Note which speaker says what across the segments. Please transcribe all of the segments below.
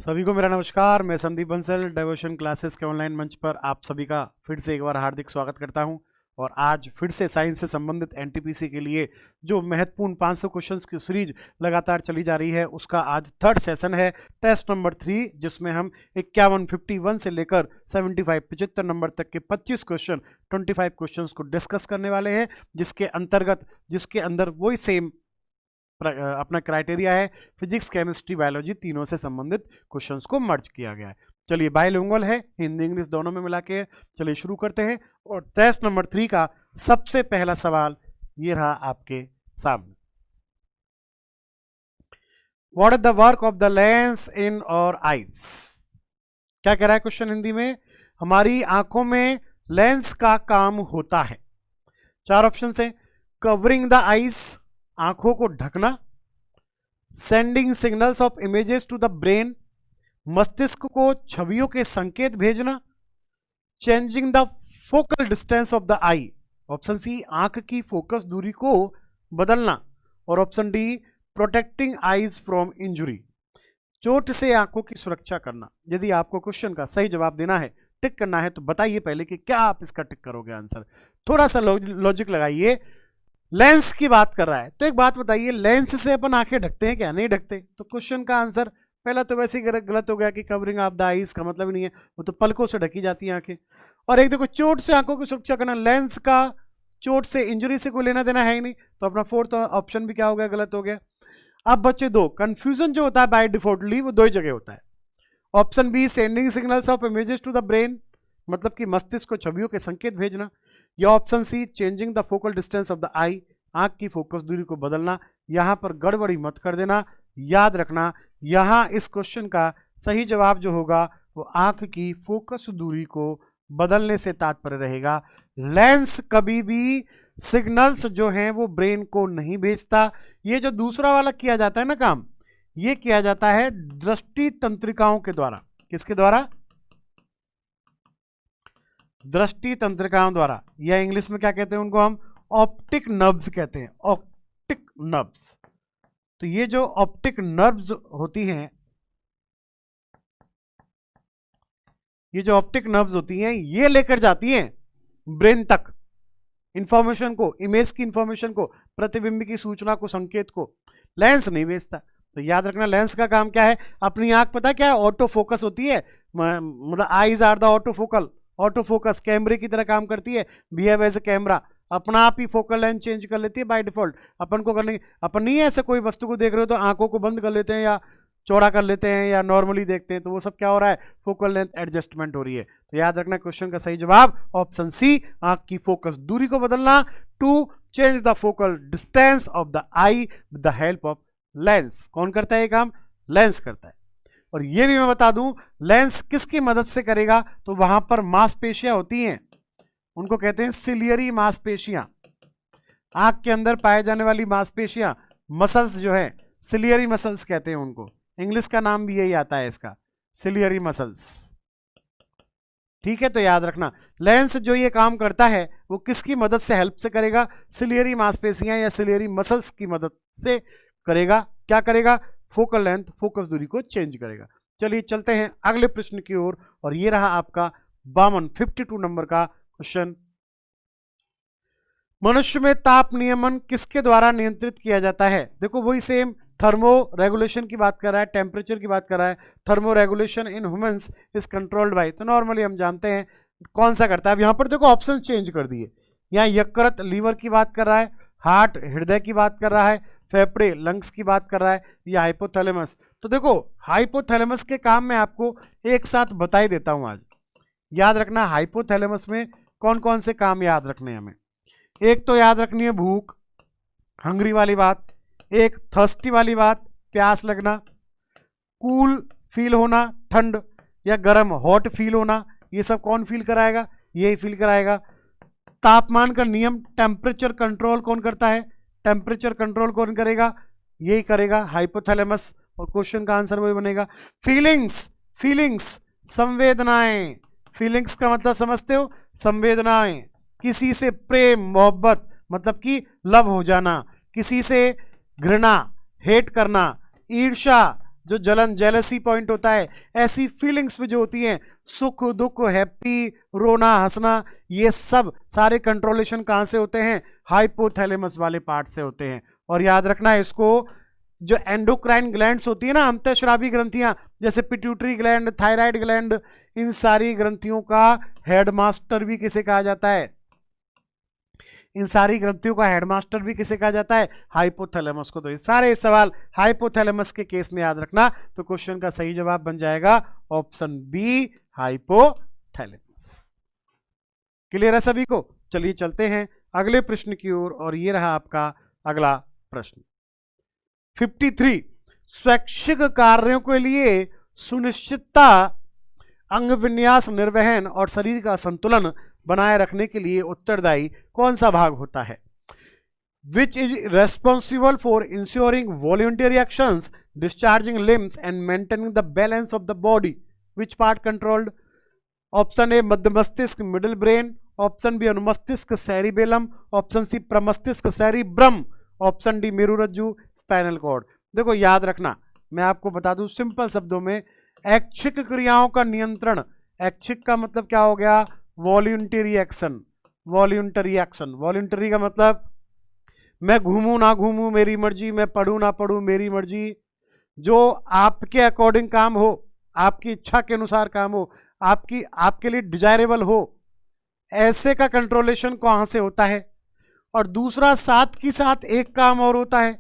Speaker 1: सभी को मेरा नमस्कार। मैं संदीप बंसल डाइवर्शन क्लासेस के ऑनलाइन मंच पर आप सभी का फिर से एक बार हार्दिक स्वागत करता हूं। और आज फिर से साइंस से संबंधित एनटीपीसी के लिए जो महत्वपूर्ण 500 क्वेश्चंस की सीरीज लगातार चली जा रही है उसका आज थर्ड सेशन है, टेस्ट नंबर 3, जिसमें हम 51 से लेकर 75 नंबर तक के 25 क्वेश्चन 25 क्वेश्चंस को डिस्कस करने वाले हैं, जिसके अंदर वही सेम अपना क्राइटेरिया है, फिजिक्स केमिस्ट्री बायोलॉजी तीनों से संबंधित क्वेश्चंस को मर्ज किया गया है। चलिए, बायलिंगुअल है, हिंदी इंग्लिश दोनों में मिला के। चलिए शुरू करते हैं। और टेस्ट नंबर 3 का सबसे पहला सवाल ये रहा आपके सामने। What is the work of the lens in और आईज? क्या कह रहा है क्वेश्चन हिंदी में? हमारी आंखों में लेंस का काम होता है। 4 ऑप्शन है। कवरिंग द आईज, आंखों को ढकना। Sending signals of images to the brain, मस्तिष्क को छवियों के संकेत भेजना। Changing the focal distance of the eye, option C आंख की फोकस दूरी को बदलना। और option D protecting eyes from injury, चोट से आंखों की सुरक्षा करना। यदि आपको क्वेश्चन का सही जवाब देना है, टिक करना है, तो बताइए पहले कि क्या आप इसका टिक करोगे आंसर। थोड़ा सा लॉजिक लगाइए। लेंस की बात कर रहा है तो एक बात बताइए, लेंस से अपन आंखें ढकते हैं क्या? नहीं ढकते। तो क्वेश्चन का आंसर पहला तो वैसे ही गलत हो गया कि कवरिंग ऑफ द आईज का मतलब ही नहीं है, वो तो पलकों से ढकी जाती है आंखें। और एक देखो, चोट से आंखों की सुरक्षा करना, लेंस का चोट से इंजरी से कोई लेना देना है ही नहीं, तो अपना फोर्थ ऑप्शन भी क्या हो गया? गलत हो गया। अब बच्चे दो, कंफ्यूजन जो होता है बाय डिफॉल्टली वो दो ही जगह होता है। Option B sending signals of images to the brain, मतलब कि मस्तिष्क को छवियों के संकेत भेजना। या option C changing the focal distance of the eye, आंख की फोकस दूरी को बदलना। यहां पर गड़बड़ी मत कर देना, याद रखना यहां इस क्वेश्चन का सही जवाब जो होगा वो आंख की फोकस दूरी को बदलने से तात्पर्य रहेगा। लेंस कभी भी सिग्नल्स जो हैं वो ब्रेन को नहीं भेजता। ये जो दूसरा वाला किया जाता है ना काम, ये किया जाता है दृष्टि तंत्रिकाओं के द्वारा। किसके द्वारा? दृष्टि तंत्रिकाओं द्वारा, या इंग्लिश में क्या कहते हैं उनको? हम ऑप्टिक नर्व्स कहते हैं, ऑप्टिक नर्व्स। तो ये जो ऑप्टिक नर्व्स होती हैं, ये जो ऑप्टिक नर्व्स होती हैं, ये लेकर जाती हैं ब्रेन तक इंफॉर्मेशन को, इमेज की इंफॉर्मेशन को, प्रतिबिंब की सूचना को, संकेत को। लेंस नहीं भेजता। तो याद रखना, लेंस का काम क्या है? अपनी आंख पता क्या है? ऑटो फोकस होती है, मतलब eyes are the auto focal. Auto focus कैमरे की तरह काम करती है, बिहेव एज ए कैमरा, अपना आप ही फोकल लेंथ चेंज कर लेती है बाय डिफॉल्ट। अपन को करने, अपन नहीं है ऐसे कोई वस्तु को देख रहे हो तो आंखों को बंद कर लेते हैं या चौड़ा कर लेते हैं या नॉर्मली देखते हैं, तो वो सब क्या हो रहा है? फोकल लेंथ एडजस्टमेंट हो रही है। तो याद रखना क्वेश्चन का सही जवाब ऑप्शन सी, आंख की फोकस दूरी को बदलना, to change the focal distance of the eye with the help of lens. कौन करता है ये काम? लेंस करता है। और ये भी मैं बता दूं, लेंस किसकी मदद से करेगा? तो वहां पर मांसपेशियां होती हैं, उनको कहते हैं सिलियरी मांसपेशियां। आंख के अंदर पाए जाने वाली मांसपेशियां, मसल्स जो है, सिलियरी मसल्स कहते हैं उनको। इंग्लिश का नाम भी यही आता है इसका, सिलियरी मसल्स। ठीक है, तो याद रखना लेंस जो ये काम करता है वो किसकी मदद से, हेल्प से करेगा? सिलियरी मांसपेशियां या सिलियरी मसल्स की मदद से करेगा। क्या करेगा? फोकल लेंथ, फोकस दूरी को चेंज करेगा। चलिए चलते हैं अगले प्रश्न की ओर। और ये रहा आपका 52 नंबर का क्वेश्चन। मनुष्य में ताप नियमन किसके द्वारा नियंत्रित किया जाता है? देखो वही सेम, थर्मो रेगुलेशन की बात कर रहा है, टेम्परेचर की बात कर रहा है। Thermo regulation in humans is controlled by, तो नॉर्मली हम जानते हैं कौन सा करता है। अब यहां पर देखो ऑप्शन चेंज कर दिए, यहाँ यकृत लीवर की बात कर रहा है, हार्ट हृदय की बात कर रहा है, फेफड़े लंग्स की बात कर रहा है, या हाइपोथैलेमस। तो देखो हाइपोथैलेमस के काम में आपको एक साथ बता ही देता हूं आज। याद रखना हाइपोथैलेमस में कौन कौन से काम याद रखने हमें। एक तो याद रखनी है भूख, हंग्री वाली बात। एक थर्स्टी वाली बात, प्यास लगना। कूल फील होना, ठंड या गर्म, हॉट फील होना, ये सब कौन फील कराएगा? यही फील कराएगा। तापमान का नियम, टेम्परेचर कंट्रोल कौन करता है? टेम्परेचर कंट्रोल कौन करेगा? यही करेगा हाइपोथैलेमस। और क्वेश्चन का आंसर वही बनेगा। फीलिंग्स, फीलिंग्स संवेदनाएं। फीलिंग्स का मतलब समझते हो? संवेदनाएं। किसी से प्रेम मोहब्बत, मतलब कि लव हो जाना। किसी से घृणा, हेट करना। ईर्ष्या, जो जलन जेलसी पॉइंट होता है, ऐसी फीलिंग्स में जो होती हैं, सुख दुख, हैप्पी, रोना हंसना, ये सब सारे कंट्रोलेशन कहाँ से होते हैं? हाइपोथैलेमस वाले पार्ट से होते हैं। और याद रखना है इसको, जो एंडोक्राइन ग्लैंड्स होती है ना, अंतःस्रावी ग्रंथियां, जैसे पिट्यूटरी ग्लैंड, थायराइड ग्लैंड, इन सारी ग्रंथियों का हेडमास्टर भी किसे कहा जाता है? इन सारी ग्रंथियों का हेडमास्टर भी किसे कहा जाता है? हाइपोथैलेमस को। तो ये सारे सवाल हाइपोथैलेमस के केस में याद रखना। तो क्वेश्चन का सही जवाब बन जाएगा ऑप्शन बी, हाइपोथैलेमस। क्लियर है सभी को? चलिए चलते हैं अगले प्रश्न की ओर, और ये रहा आपका अगला प्रश्न 53। स्वैच्छिक कार्यों के लिए सुनिश्चितता, अंग विन्यास, निर्वहन और शरीर का संतुलन बनाए रखने के लिए उत्तरदायी कौन सा भाग होता है? Which is responsible for ensuring voluntary actions, discharging limbs and maintaining the balance of the body? Which part controlled? Option A मध्य मस्तिष्क, मिडिल ब्रेन, ऑप्शन बी अनुमस्तिष्क, सेरिबेलम, ऑप्शन सी प्रमस्तिष्क, सेरिब्रम, ऑप्शन डी मेरुरज्जु, spinal cord. देखो याद रखना, मैं आपको बता दूं सिंपल शब्दों में, ऐच्छिक क्रियाओं का नियंत्रण, ऐच्छिक का मतलब क्या हो गया? Voluntary action. Voluntary action, voluntary का मतलब मैं घूमूं ना घूमूं मेरी मर्जी, मैं पढ़ूं ना पढ़ूं मेरी मर्जी, जो आपके अकॉर्डिंग काम हो, आपकी इच्छा के अनुसार काम हो, आपके लिए डिजायरेबल हो, ऐसे का कंट्रोलेशन कहां से होता है? और दूसरा साथ की साथ एक काम और होता है,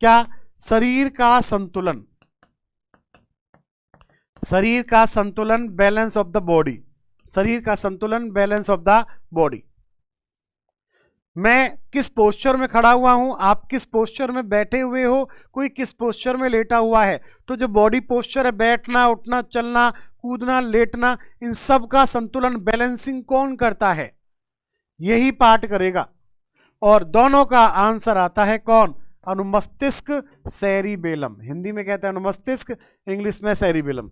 Speaker 1: क्या? शरीर का संतुलन, शरीर का संतुलन, बैलेंस ऑफ द बॉडी, शरीर का संतुलन, बैलेंस ऑफ द बॉडी। मैं किस पोस्चर में खड़ा हुआ हूं, आप किस पोस्चर में बैठे हुए हो, कोई किस पोस्चर में लेटा हुआ है, तो जो बॉडी पोस्चर है, बैठना, उठना, चलना, कूदना, लेटना, इन सब का संतुलन, बैलेंसिंग कौन करता है? यही पार्ट करेगा। और दोनों का आंसर आता है कौन? अनुमस्तिष्क, सेरिबेलम। हिंदी में कहते हैं अनुमस्तिष्क, इंग्लिश में सेरिबेलम।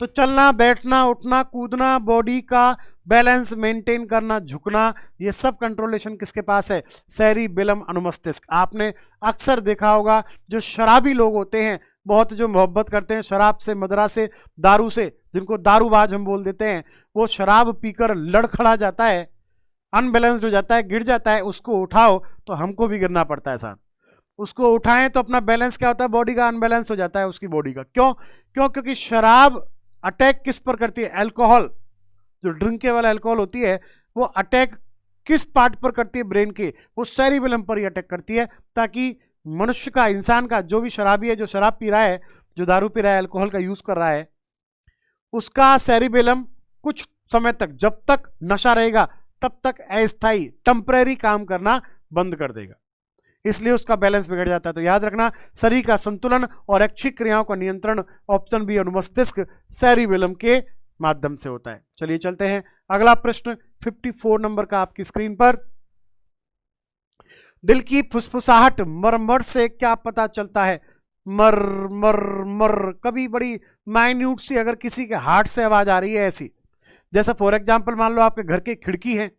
Speaker 1: तो चलना, बैठना, उठना, कूदना, बॉडी का बैलेंस मेंटेन करना, झुकना, ये सब कंट्रोलेशन किसके पास है? सेरिबेलम, अनुमस्तिष्क। आपने अक्सर देखा होगा जो शराबी लोग होते हैं, बहुत जो मोहब्बत करते हैं शराब से, मदरा से, दारू से, जिनको दारूबाज हम बोल देते हैं, वो शराब पीकर लड़खड़ा जाता है, अनबैलेंस्ड हो जाता है, गिर जाता है, उसको उठाओ तो हमको भी गिरना पड़ता है साथ। उसको उठाएं तो अपना बैलेंस क्या होता है? बॉडी का अनबैलेंस हो जाता है उसकी बॉडी का। क्यों? क्योंकि शराब अटैक किस पर करती है? अल्कोहल, जो ड्रिंकेबल अल्कोहल होती है, वो अटैक किस पार्ट पर करती है? ब्रेन के, वो सेरिबेलम पर ही अटैक करती है, ताकि मनुष्य का, इंसान का, जो भी शराबी है, जो शराब पी रहा है, जो दारू पी रहा है, अल्कोहल का यूज कर रहा है, उसका सेरिबेलम कुछ समय तक, जब तक नशा रहेगा तब तक अस्थायी, टेम्परेरी काम करना बंद कर देगा, इसलिए उसका बैलेंस बिगड़ जाता है। तो याद रखना, शरीर का संतुलन और ऐच्छिक क्रियाओं का नियंत्रण, ऑप्शन बी अनुमस्तिष्क, सेरिबेलम के माध्यम से होता है। चलिए चलते हैं अगला प्रश्न 54 नंबर का आपकी स्क्रीन पर। दिल की फुसफुसाहट, मरमर से क्या पता चलता है? मर मर मर, कभी बड़ी माइन्यूट सी अगर किसी के हार्ट से आवाज आ रही है ऐसी, जैसा फॉर एग्जाम्पल मान लो आपके घर की खिड़की है,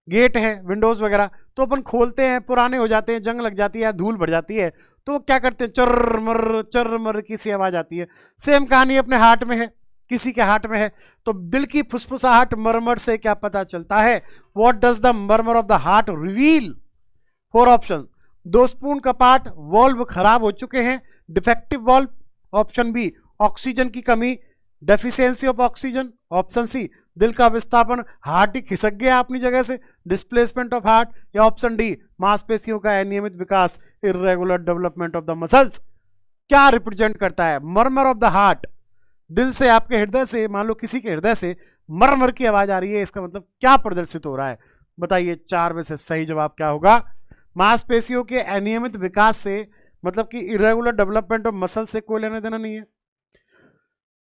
Speaker 1: गेट है, विंडोज वगैरह, तो अपन खोलते हैं, पुराने हो जाते हैं, जंग लग जाती है, धूल भर जाती है, तो वो क्या करते हैं? चर मर की सी आवाज आती है। सेम कहानी अपने हार्ट में है, किसी के हार्ट में है, तो दिल की फुसफुसाहट, मरमर से क्या पता चलता है? What does the murmur of the heart reveal? 4 option. 2 स्पून कपाट, वॉल्व खराब हो चुके हैं, defective valve, option B oxygen की कमी, deficiency of oxygen, option C दिल का विस्थापन, हार्ट ही खिसक गया अपनी जगह से, डिस्प्लेसमेंट ऑफ हार्ट, या ऑप्शन डी मांसपेशियों का अनियमित विकास, irregular development of the muscles. क्या रिप्रेजेंट करता है? मरमर ऑफ द हार्ट, दिल से, आपके हृदय से, मान लो किसी के हृदय से मरमर की आवाज आ रही है, इसका मतलब क्या प्रदर्शित हो रहा है? बताइए 4 में से सही जवाब क्या होगा? मांसपेशियों के अनियमित विकास से, मतलब कि इरेगुलर डेवलपमेंट ऑफ मसल से कोई लेना देना नहीं है।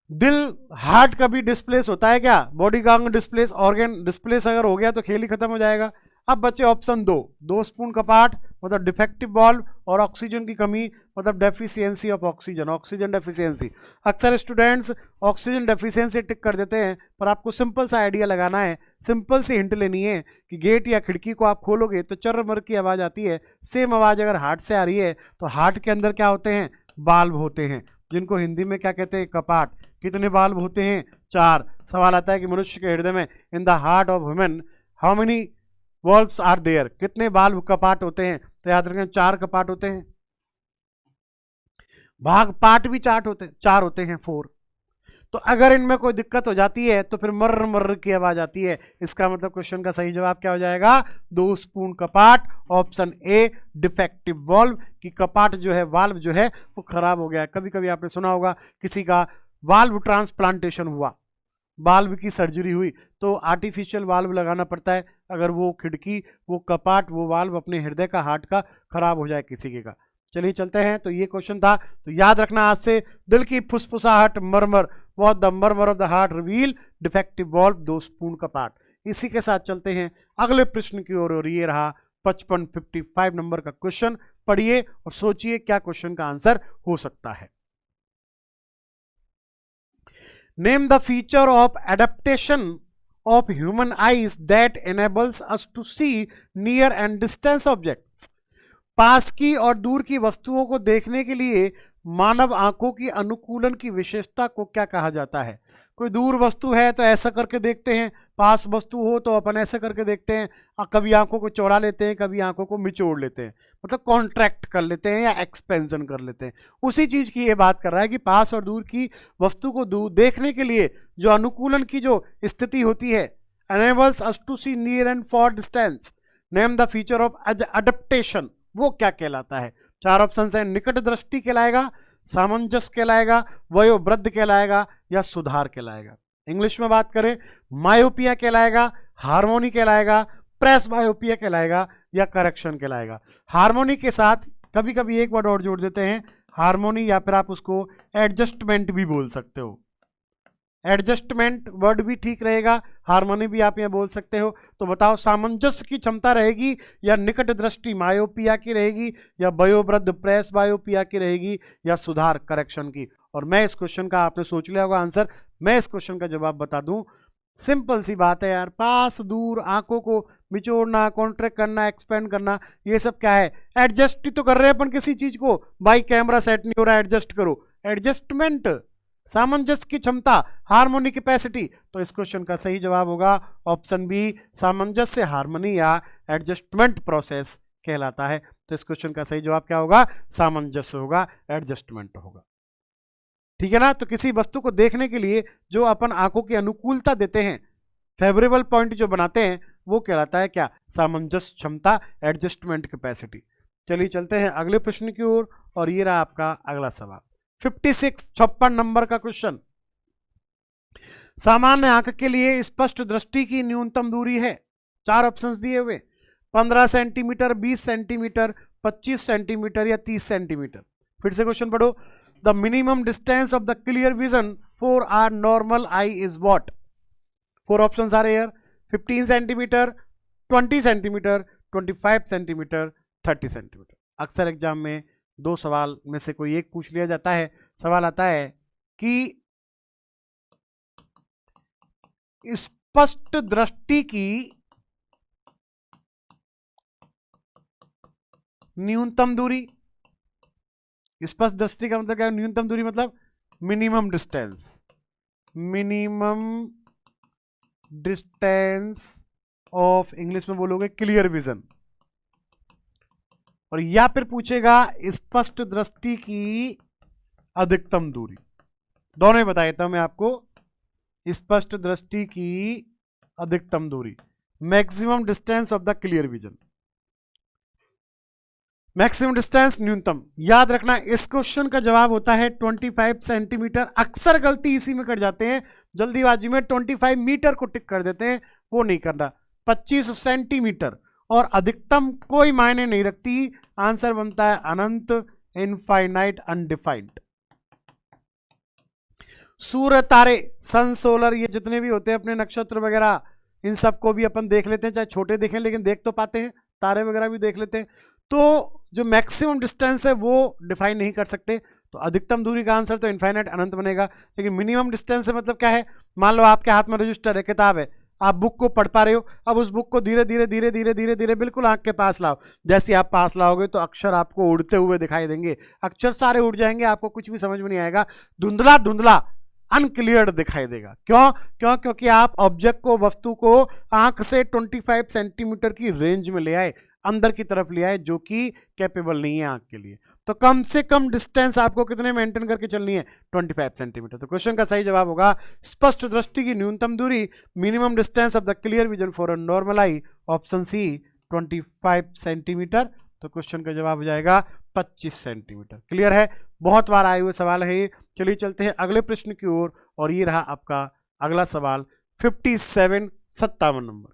Speaker 1: दिल, हार्ट कभी डिस्प्लेस होता है क्या? बॉडी का अंग डिस्प्लेस, ऑर्गन डिस्प्लेस अगर हो गया तो खेल ही खत्म हो जाएगा। अब बचे ऑप्शन 2 स्पून कपाट मतलब डिफेक्टिव वॉल्व, और ऑक्सीजन की कमी मतलब deficiency of oxygen, oxygen deficiency. अक्सर स्टूडेंट्स ऑक्सीजन डेफिशिएंसी टिक कर देते हैं, पर आपको सिंपल सा आइडिया लगाना है, सिंपल सी हिंट लेनी है कि गेट या खिड़की को आप खोलोगे तो चर्र की आवाज़ आती है, सेम आवाज़ अगर हार्ट से आ रही है तो हार्ट के अंदर क्या होते हैं? बाल्व होते हैं। जिनको हिंदी में क्या कहते हैं, कपाट। कितने वाल्व होते हैं, 4। सवाल आता है कि मनुष्य के हृदय में, in the heart of human, how many valves are there, कितने वाल्व कपाट होते हैं? तो याद रखें 4 कपाट होते हैं। भाग पाट भी 4 होते हैं, 4। तो अगर इनमें कोई दिक्कत हो जाती है तो फिर मर्र मर्र की आवाज आती है। इसका मतलब क्वेश्चन का सही जवाब क्या हो जाएगा, 2 स्पून कपाट, ऑप्शन ए डिफेक्टिव वॉल्व, कि कपाट जो है, वाल्व जो है वो खराब हो गया। कभी कभी आपने सुना होगा किसी का वाल्व ट्रांसप्लांटेशन हुआ, वाल्व की सर्जरी हुई, तो आर्टिफिशियल वाल्व लगाना पड़ता है। अगर वो खिड़की, वो कपाट, वो वाल्व अपने हृदय का, हार्ट का खराब हो जाए किसी के का। चलिए चलते हैं। तो ये क्वेश्चन था, तो याद रखना आज से, दिल की फुसफुसाहट murmur, what the murmur of the heart reveal, defective valve, 2 स्पून कपाट। इसी के साथ चलते हैं अगले प्रश्न की ओर, और ये रहा 55 नंबर का क्वेश्चन। पढ़िए और सोचिए क्या क्वेश्चन का आंसर हो सकता है। Name the feature of adaptation of human eyes that enables us to see near and distance objects। पास की और दूर की वस्तुओं को देखने के लिए मानव आंखों की अनुकूलन की विशेषता को क्या कहा जाता है? कोई दूर वस्तु है तो ऐसा करके देखते हैं, पास वस्तु हो तो अपन ऐसा करके देखते हैं। कभी आंखों को चौड़ा लेते हैं, कभी आंखों को मिचोड़ लेते हैं, मतलब कॉन्ट्रैक्ट कर लेते हैं या एक्सपेंशन कर लेते हैं। उसी चीज की ये बात कर रहा है कि पास और दूर की वस्तु को देखने के लिए जो अनुकूलन की जो स्थिति होती है, enables us to see near and far distance। Name the feature of adaptation, वो क्या कहलाता है? 4 ऑप्शन है, निकट दृष्टि कहलाएगा, सामंजस्य कहलाएगा, वयोवृद्ध कहलाएगा, या सुधार कहलाएगा। इंग्लिश में बात करें, मायोपिया कहलाएगा, हार्मोनी कहलाएगा, प्रेस बायोपिया कहलाएगा, या करेक्शन कहलाएगा। हार्मोनी के साथ कभी कभी एक वर्ड और जोड़ देते हैं, हार्मोनी, या फिर आप उसको एडजस्टमेंट भी बोल सकते हो। एडजस्टमेंट वर्ड भी ठीक रहेगा, हार्मोनी भी आप यहाँ बोल सकते हो। तो बताओ, सामंजस्य की क्षमता रहेगी, या निकट दृष्टि मायोपिया की रहेगी, या वयोवृद्ध प्रेस बायोपिया की रहेगी, या सुधार करेक्शन की? और मैं इस क्वेश्चन का, आपने सोच लिया होगा आंसर, मैं इस क्वेश्चन का जवाब बता दूं। सिंपल सी बात है यार, पास दूर, आंखों को मिचोड़ना, कॉन्ट्रैक्ट करना, एक्सपेंड करना, ये सब क्या है? एडजस्ट ही तो कर रहे हैं अपन किसी चीज को। भाई कैमरा सेट नहीं हो रहा, एडजस्ट करो, एडजस्टमेंट। सामंजस्य की क्षमता, हार्मोनी कैपेसिटी। तो इस क्वेश्चन का सही जवाब होगा ऑप्शन बी, सामंजस्य, हार्मोनी या एडजस्टमेंट प्रोसेस कहलाता है। तो इस क्वेश्चन का सही जवाब क्या होगा? सामंजस्य होगा, एडजस्टमेंट होगा। ठीक है ना? तो किसी वस्तु को देखने के लिए जो अपन आंखों की अनुकूलता देते हैं, फेवरेबल पॉइंट जो बनाते हैं, वो कहलाता है क्या? सामंजस्य क्षमता, एडजस्टमेंट कैपेसिटी। चलिए चलते हैं अगले प्रश्न की ओर, और ये रहा आपका अगला सवाल, 56 नंबर का क्वेश्चन। सामान्य आंख के लिए स्पष्ट दृष्टि की न्यूनतम दूरी है, 4 ऑप्शंस दिए हुए, 15 सेंटीमीटर, 20 सेंटीमीटर, 25 सेंटीमीटर, या 30 सेंटीमीटर। फिर से क्वेश्चन पढ़ो। The minimum distance of the clear vision for our normal eye is what? 4 options are here, 15 centimetre, 20 centimetre, 25 centimetre, 30 centimetre. अक्सर एग्जाम में 2 सवाल में से कोई एक पूछ लिया जाता है। सवाल आता है कि स्पष्ट दृष्टि की न्यूनतम दूरी। स्पष्ट दृष्टि का मतलब क्या है? न्यूनतम दूरी मतलब minimum distance, minimum distance of, English में बोलोगे क्लियर विजन। और या फिर पूछेगा स्पष्ट दृष्टि की अधिकतम दूरी। दोनों ही बता देता हूं मैं आपको। स्पष्ट दृष्टि की अधिकतम दूरी, maximum distance of the clear vision, maximum distance, न्यूनतम। याद रखना इस क्वेश्चन का जवाब होता है 25 सेंटीमीटर। अक्सर गलती इसी में कर जाते हैं, जल्दीबाजी में 25 मीटर को टिक कर देते हैं, वो नहीं करना। 25 सेंटीमीटर, और अधिकतम कोई मायने नहीं रखती। आंसर बनता है अनंत, इनफाइनाइट, अनडिफाइंड। सूर्य, तारे, सन, सोलर, ये जितने भी होते हैं अपने नक्षत्र वगैरह, इन सबको भी अपन देख लेते हैं, चाहे छोटे देखें लेकिन देख तो पाते हैं। तारे वगैरह भी देख लेते हैं। तो जो मैक्सिमम डिस्टेंस है वो डिफाइन नहीं कर सकते, तो अधिकतम दूरी का आंसर तो इनफाइनाइट, अनंत बनेगा। लेकिन मिनिमम डिस्टेंस से मतलब क्या है? मान लो आपके हाथ में रजिस्टर है, किताब है, आप बुक को पढ़ पा रहे हो, अब उस बुक को धीरे धीरे धीरे धीरे धीरे धीरे बिल्कुल आंख के पास लाओ। जैसे आप पास लाओगे तो अक्षर आपको उड़ते हुए दिखाई देंगे, अक्षर सारे उड़ जाएंगे, आपको कुछ भी समझ में नहीं आएगा, धुंधला धुंधला अनक्लियर दिखाई देगा। क्योंकि आप ऑब्जेक्ट को, वस्तु को आंख से 25 सेंटीमीटर की रेंज में ले आए, अंदर की तरफ ले आए, जो कि कैपेबल नहीं है आंख के लिए। तो कम से कम डिस्टेंस आपको कितने मेंटेन करके चलनी है? 25 सेंटीमीटर। तो क्वेश्चन का सही जवाब होगा स्पष्ट दृष्टि की न्यूनतम दूरी, minimum distance of the clear vision for a normal eye, option C 25 centimetre. तो क्वेश्चन का जवाब हो जाएगा 25 सेंटीमीटर। क्लियर है? बहुत बार आए हुए सवाल है ये। चलिए चलते हैं अगले प्रश्न की ओर, और ये रहा आपका अगला सवाल 57 नंबर।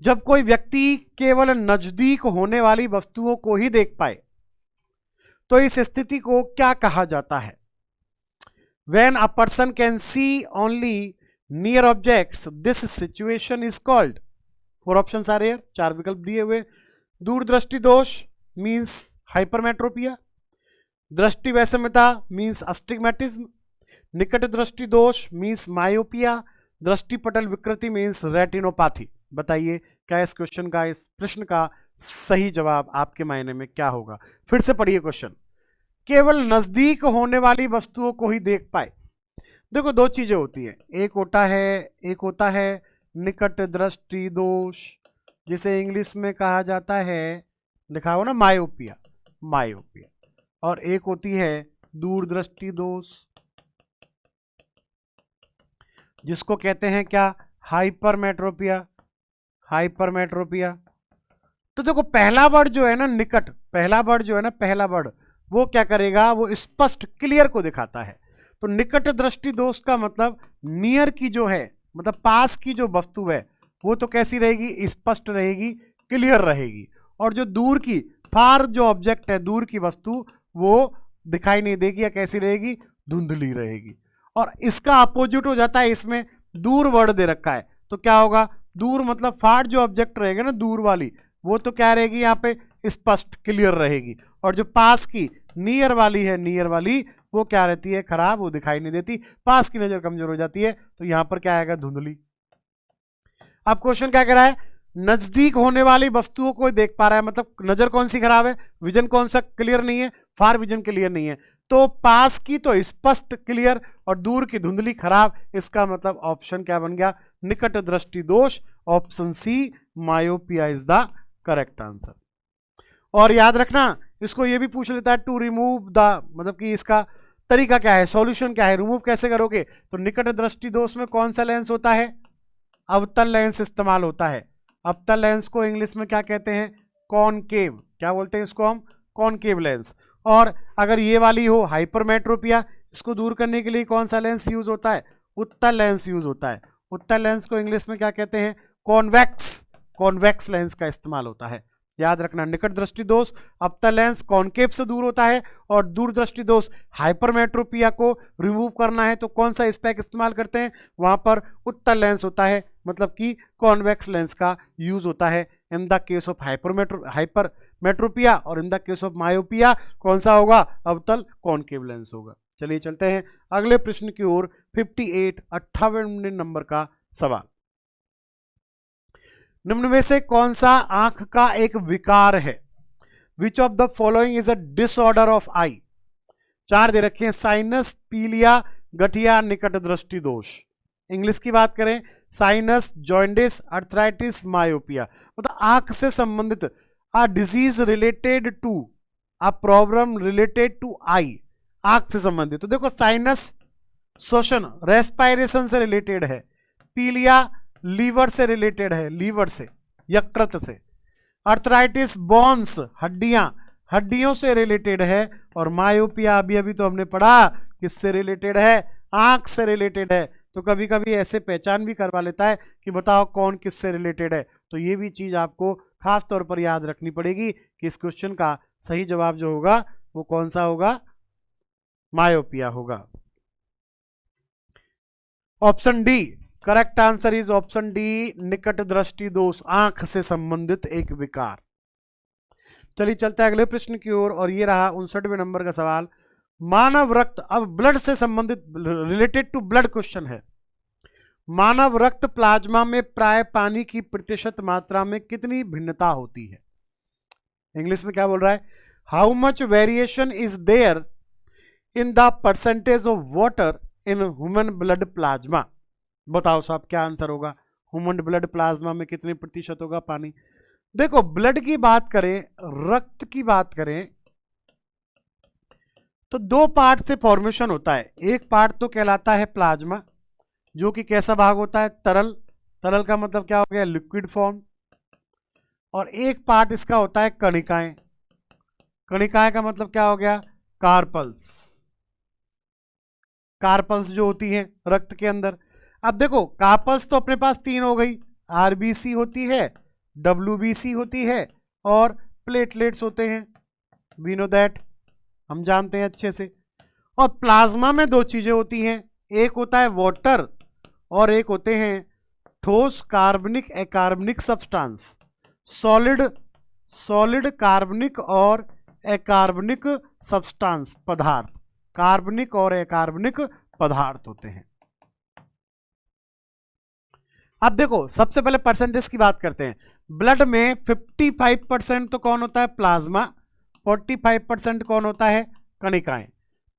Speaker 1: जब कोई व्यक्ति केवल नजदीक होने वाली वस्तुओं को ही देख पाए तो इस स्थिति को क्या कहा जाता है? When a person can see only near objects, this situation is called. 4 options are here, 4 विकल्प दिए हुए। दूरदृष्टि दोष मीन्स हाइपरमेट्रोपिया, दृष्टि वैषम्यता मीन्स अस्टिग्मेटिज्म, निकट दृष्टि दोष मीन्स मायोपिया, दृष्टि पटल विकृति मीन्स रेटिनोपैथी। बताइए क्या इस क्वेश्चन का, इस प्रश्न का सही जवाब आपके मायने में क्या होगा? फिर से पढ़िए क्वेश्चन। केवल नजदीक होने वाली वस्तुओं को ही देख पाए। देखो 2 चीजें होती हैं, एक होता है निकट दृष्टि दोष, जिसे इंग्लिश में कहा जाता है, लिखा हो ना मायोपिया, और एक होती है दूरदृष्टि दोष, जिसको कहते हैं क्या? हाइपरमेट्रोपिया। तो देखो पहला वर्ड जो है ना निकट, पहला वर्ड वो क्या करेगा? वो स्पष्ट क्लियर को दिखाता है। तो निकट दृष्टि दोष का मतलब नियर की जो है, मतलब पास की जो वस्तु है वो तो कैसी रहेगी? स्पष्ट रहेगी, क्लियर रहेगी। और जो दूर की, फार जो ऑब्जेक्ट है, दूर की वस्तु, वो दिखाई नहीं देगी या कैसी रहेगी? धुंधली रहेगी। और इसका अपोजिट हो जाता है, इसमें दूर वर्ड दे रखा है, तो क्या होगा? दूर मतलब फार जो ऑब्जेक्ट रहेगा ना, दूर वाली, वो तो क्या रहेगी? यहाँ पे स्पष्ट क्लियर रहेगी। और जो पास की नियर वाली है, नियर वाली, वो क्या रहती है? खराब, वो दिखाई नहीं देती, पास की नजर कमजोर हो जाती है। तो यहां पर क्या आएगा? धुंधली। अब क्वेश्चन क्या कह रहा है? नजदीक होने वाली वस्तुओं को देख पा रहा है, मतलब नजर कौन सी खराब है? विजन कौन सा क्लियर नहीं है? फार विजन क्लियर नहीं है। तो पास की तो स्पष्ट क्लियर और दूर की धुंधली खराब। इसका मतलब ऑप्शन क्या बन गया? निकट दृष्टि दोष, option C myopia is the correct answer. और याद रखना, इसको ये भी पूछ लेता है टू रिमूव द, मतलब कि इसका तरीका क्या है, सॉल्यूशन क्या है, रिमूव कैसे करोगे? तो निकट दृष्टि दोष में कौन सा लेंस होता है? अवतल लेंस इस्तेमाल होता है। अवतल लेंस को इंग्लिश में क्या कहते हैं? कॉनकेव। क्या बोलते हैं इसको हम? Concave lens. और अगर ये वाली हो हाइपरमेट्रोपिया, इसको दूर करने के लिए कौन सा लेंस यूज होता है? उत्तल लेंस यूज होता है। उत्तल लेंस को इंग्लिश में क्या कहते हैं? कॉन्वेक्स लेंस का इस्तेमाल होता है। याद रखना, निकट दृष्टि दोष अवतल लेंस कॉनकेव से दूर होता है, और दूर दृष्टि दोष हाइपरमेट्रोपिया को रिमूव करना है तो कौन सा स्पेक इस्तेमाल करते हैं? वहां पर उत्तल लेंस होता है, मतलब कि कॉन्वेक्स लेंस का यूज होता है in the case of hypermetropia, और in the case of myopia कौन सा होगा? अवतल कॉनकेव लेंस होगा। चलिए चलते हैं अगले प्रश्न की ओर, 58 नंबर का सवाल। निम्न में से कौन सा आंख का एक विकार है? Which of the following is a disorder of eye? 4 दे रखे हैं, साइनस, पीलिया, गठिया, निकट दृष्टि दोष। इंग्लिश की बात करें, साइनस, जॉइंडिस, अर्थराइटिस, मायोपिया। मतलब आंख से संबंधित, a disease related to, a problem related to eye, आंख से संबंधित। तो देखो साइनस श्वसन, रेस्पायरेशन से रिलेटेड है। पीलिया लीवर से रिलेटेड है, लीवर से, यकृत से। अर्थराइटिस बोन्स, हड्डियों से रिलेटेड है। और मायोपिया अभी अभी तो हमने पढ़ा किससे रिलेटेड है? आंख से रिलेटेड है। तो कभी कभी ऐसे पहचान भी करवा लेता है कि बताओ कौन किससे रिलेटेड है। तो ये भी चीज आपको खास तौर पर याद रखनी पड़ेगी कि इस क्वेश्चन का सही जवाब जो होगा वो कौन सा होगा? मायोपिया होगा। Option D, correct answer is option D, निकट दृष्टि दोष, आंख से संबंधित एक विकार। चलिए चलते हैं अगले प्रश्न की ओर, और ये रहा 59वें नंबर का सवाल। मानव रक्त, अब ब्लड से संबंधित, रिलेटेड टू ब्लड क्वेश्चन है। मानव रक्त प्लाज्मा में प्राय पानी की प्रतिशत मात्रा में कितनी भिन्नता होती है? इंग्लिश में क्या बोल रहा है? How much variation is there in the percentage of water in human blood plasma. बताओ साहब क्या आंसर होगा? ह्यूमन ब्लड प्लाज्मा में कितने प्रतिशत होगा पानी? देखो, ब्लड की बात करें, रक्त की बात करें, तो दो पार्ट से फॉर्मेशन होता है। एक पार्ट तो कहलाता है प्लाज्मा, जो कि कैसा भाग होता है? तरल। तरल का मतलब क्या हो गया? Liquid form. और एक पार्ट इसका होता है कणिकाएं। कणिकाएं का मतलब क्या हो गया? कार्पल्स। कार्पल्स जो होती हैं रक्त के अंदर। अब देखो, कार्पल्स तो अपने पास तीन हो गई, आरबीसी होती है, डब्ल्यूबीसी होती है और प्लेटलेट्स होते हैं। वी नो दैट, हम जानते हैं अच्छे से। और प्लाज्मा में दो चीजें होती हैं, एक होता है वाटर और एक होते हैं ठोस कार्बनिक अकार्बनिक सब्सटेंस। सॉलिड कार्बनिक और अकार्बनिक सब्सटेंस, पदार्थ। कार्बनिक और अकार्बनिक पदार्थ होते हैं। अब देखो, सबसे पहले परसेंटेज की बात करते हैं। ब्लड में 55% तो कौन होता है? प्लाज्मा। 45% कौन होता है? कणिकाएं।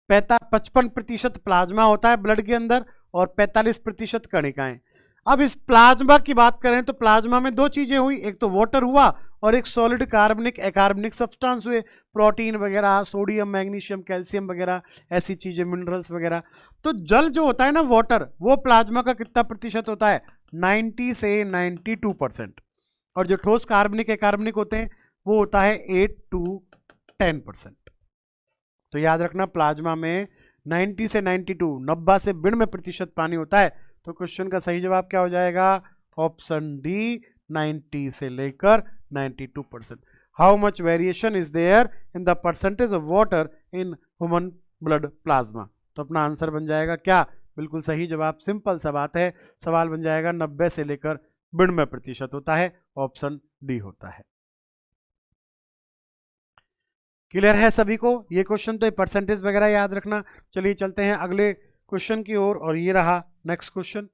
Speaker 1: 55% प्लाज्मा होता है ब्लड के अंदर और 45% कणिकाएं। अब इस प्लाज्मा की बात करें तो प्लाज्मा में दो चीजें हुई, एक तो वाटर हुआ और एक सॉलिड कार्बनिक अकार्बनिक सब्सटेंस हुए, प्रोटीन वगैरह, सोडियम, मैग्नीशियम, कैल्शियम वगैरह, ऐसी चीजें, मिनरल्स वगैरह। तो जल जो होता है ना, वाटर, वो प्लाज्मा का कितना प्रतिशत होता है? 90 से 92%। और जो ठोस कार्बनिक अकार्बनिक होते हैं वो होता है 8 to 10%। तो याद रखना, प्लाज्मा में 90 से 92, 90 से 92% पानी होता है। तो क्वेश्चन का सही जवाब क्या हो जाएगा? ऑप्शन डी, 90 से लेकर 92%। How much variation is there in the percentage of water in human blood plasma. तो अपना आंसर बन जाएगा क्या? बिल्कुल सही जवाब। सिंपल सा बात है, सवाल बन जाएगा 90 से लेकर 92% होता है, ऑप्शन डी होता है। क्लियर है सभी को? ये क्वेश्चन तो परसेंटेज वगैरह याद रखना। चलिए चलते हैं अगले क्वेश्चन की ओर, और ये रहा नेक्स्ट क्वेश्चन।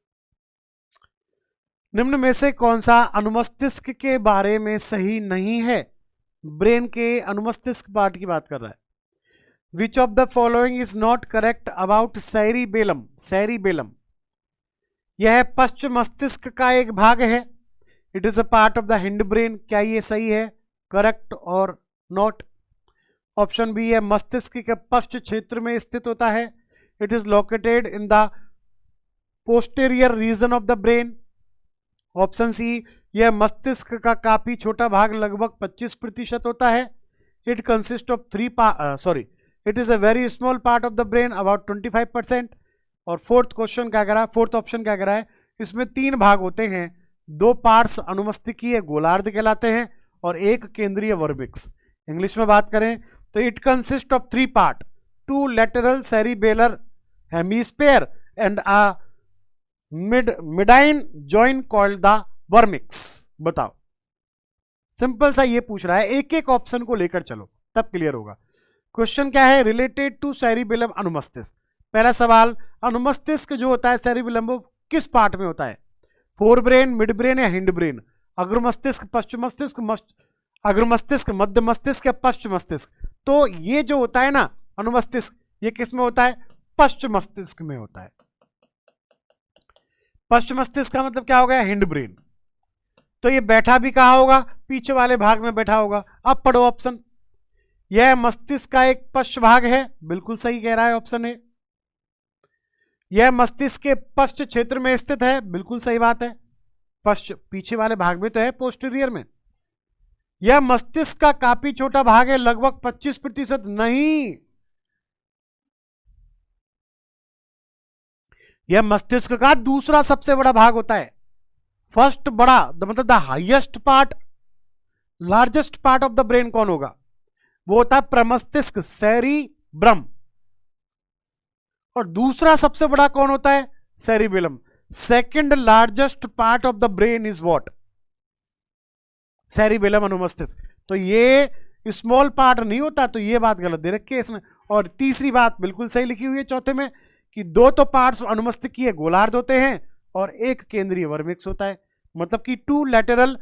Speaker 1: निम्न में से कौन सा अनुमस्तिष्क के बारे में सही नहीं है? ब्रेन के अनुमस्तिष्क पार्ट की बात कर रहा है। Which of the following is not correct about cerebellum. Cerebellum यह पश्चिम मस्तिष्क का एक भाग है। It is a part of the hind brain. क्या ये सही है? करेक्ट और नॉट? ऑप्शन बी है, मस्तिष्क के पश्च क्षेत्र में स्थित होता है। It is located in the posterior region of the brain. Option C, यह मस्तिष्क का काफी छोटा भाग, लगभग 25% होता है। It consist of it is a very small part of the brain, about 25%। और फोर्थ क्वेश्चन क्या कह रहा है? फोर्थ ऑप्शन क्या कह रहा है? इसमें तीन भाग होते हैं, दो पार्ट्स अनुमस्तिकीय गोलार्ध कहलाते हैं और एक केंद्रीय वर्मिक्स। इंग्लिश में बात करें तो it consist of 3 part, 2 lateral cerebellar hemisphere and a midline join called the vermis. बताओ, सिंपल सा ये पूछ रहा है, एक एक ऑप्शन को लेकर चलो तब क्लियर होगा। क्वेश्चन क्या है? रिलेटेड टू सेरिबेलम अनुमस्तिष्क। पहला सवाल, अनुमस्तिष्क जो होता है सेरिबेलम, वो किस पार्ट में होता है? फोर ब्रेन, मिड ब्रेन या हिंड ब्रेन? अग्र मस्तिष्क, पश्चिम मस्तिष्क, अग्र मस्तिष्क, मध्य मस्तिष्क या पश्चिम मस्तिष्क? तो ये जो होता है ना अनुमस्तिष्क, ये किस में होता है? पश्चिम मस्तिष्क में होता है। पश्चिम मस्तिष्क का मतलब क्या हो गया? Hind brain. तो ये बैठा भी कहाँ होगा? पीछे वाले भाग में बैठा होगा। अब पढ़ो ऑप्शन। यह मस्तिष्क का एक पश्च भाग है, बिल्कुल सही कह रहा है ऑप्शन है। यह मस्तिष्क के पश्च क्षेत्र में स्थित है, बिल्कुल सही बात है। पश्च पीछे वाले भाग में तो है, पोस्टीरियर में। यह मस्तिष्क का काफी छोटा भाग है, लगभग 25%। नहीं, यह मस्तिष्क का दूसरा सबसे बड़ा भाग होता है। फर्स्ट बड़ा मतलब the highest part, largest part of the brain कौन होगा? वो होता है प्रमस्तिष्क, सेरिब्रम। और दूसरा सबसे बड़ा कौन होता है? Cerebellum. Second largest part of the brain is what? Cerebellum, अनुमस्तिष्क। तो ये स्मॉल पार्ट नहीं होता, तो ये बात गलत दे रखी है इसमें। और तीसरी बात बिल्कुल सही लिखी हुई है चौथे में, कि दो तो पार्ट्स अनुमस्तिकीय गोलार्ध होते हैं और एक केंद्रीय वर्मिक्स होता है। मतलब कि 2 लैटरल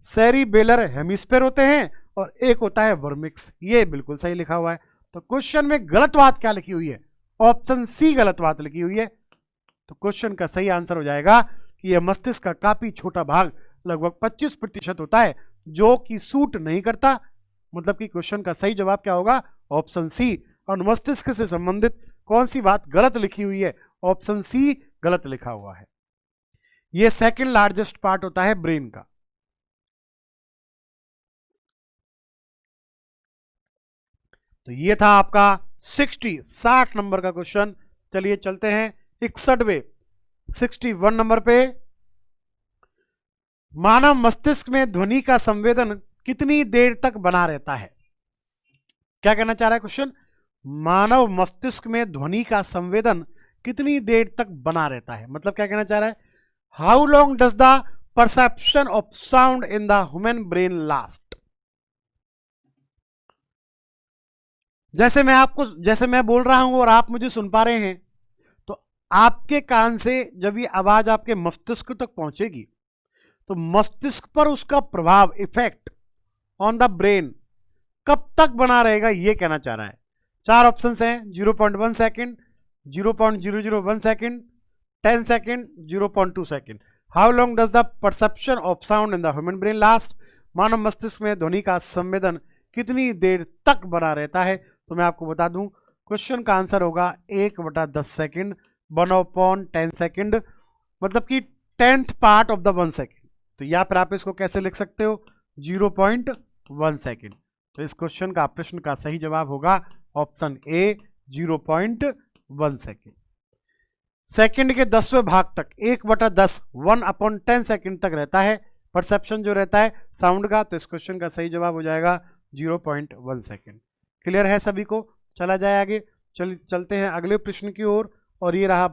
Speaker 1: सेरिबेलर हेमिस्फेयर होते हैं और एक होता है वर्मिक्स। ये बिल्कुल सही लिखा हुआ है। तो क्वेश्चन में गलत बात क्या लिखी हुई है? ऑप्शन सी गलत बात लिखी हुई है। तो क्वेश्चन का सही आंसर हो जाएगा कि यह मस्तिष्क का काफी छोटा भाग लगभग 25% होता है जो कि सूट नहीं करता। मतलब कि क्वेश्चन का सही जवाब क्या होगा? Option C. और मस्तिष्क से संबंधित कौन सी बात गलत लिखी हुई है? ऑप्शन सी गलत लिखा हुआ है। यह सेकंड लार्जेस्ट पार्ट होता है ब्रेन का। तो ये था आपका 60 नंबर का क्वेश्चन। चलिए चलते हैं 61 नंबर पे। मानव मस्तिष्क में ध्वनि का संवेदन कितनी देर तक बना रहता है? क्या कहना चाह रहा है क्वेश्चन? मानव मस्तिष्क में ध्वनि का संवेदन कितनी देर तक बना रहता है? मतलब क्या कहना चाह रहा है? How long does the perception of sound in the human brain last? जैसे मैं बोल रहा हूं और आप मुझे सुन पा रहे हैं, तो आपके कान से जब ये आवाज आपके मस्तिष्क तक पहुंचेगी तो मस्तिष्क पर उसका प्रभाव, इफेक्ट ऑन द ब्रेन कब तक बना रहेगा, ये कहना चाह रहा है। 4 ऑप्शन हैं: 0.1 second, 0.001 second, 10 second, 0.2 second. How long does the perception of sound in the human brain last? मानव मस्तिष्क में ध्वनि का संवेदन कितनी देर तक बना रहता है? तो मैं आपको बता दूं, क्वेश्चन का आंसर होगा 1/10 सेकेंड, 1/10 सेकेंड, मतलब कि 10th part of the 1 second. तो यहाँ पर आप इसको कैसे लिख सकते हो? 0.1 सेकेंड। तो इस क्वेश्चन का, प्रश्न का सही जवाब होगा ऑप्शन ए, 0.1 सेकेंड। सेकेंड के 10वें भाग तक 1/10, 1/10 सेकेंड तक रहता है परसेप्शन जो रहता है साउंड का। तो इस क्वेश्चन का सही जवाब हो जाएगा 0.1 सेकेंड। क्लियर है सभी को? चला जाए आगे। चलते हैं अगले प्रश्न की ओर। और ये रहा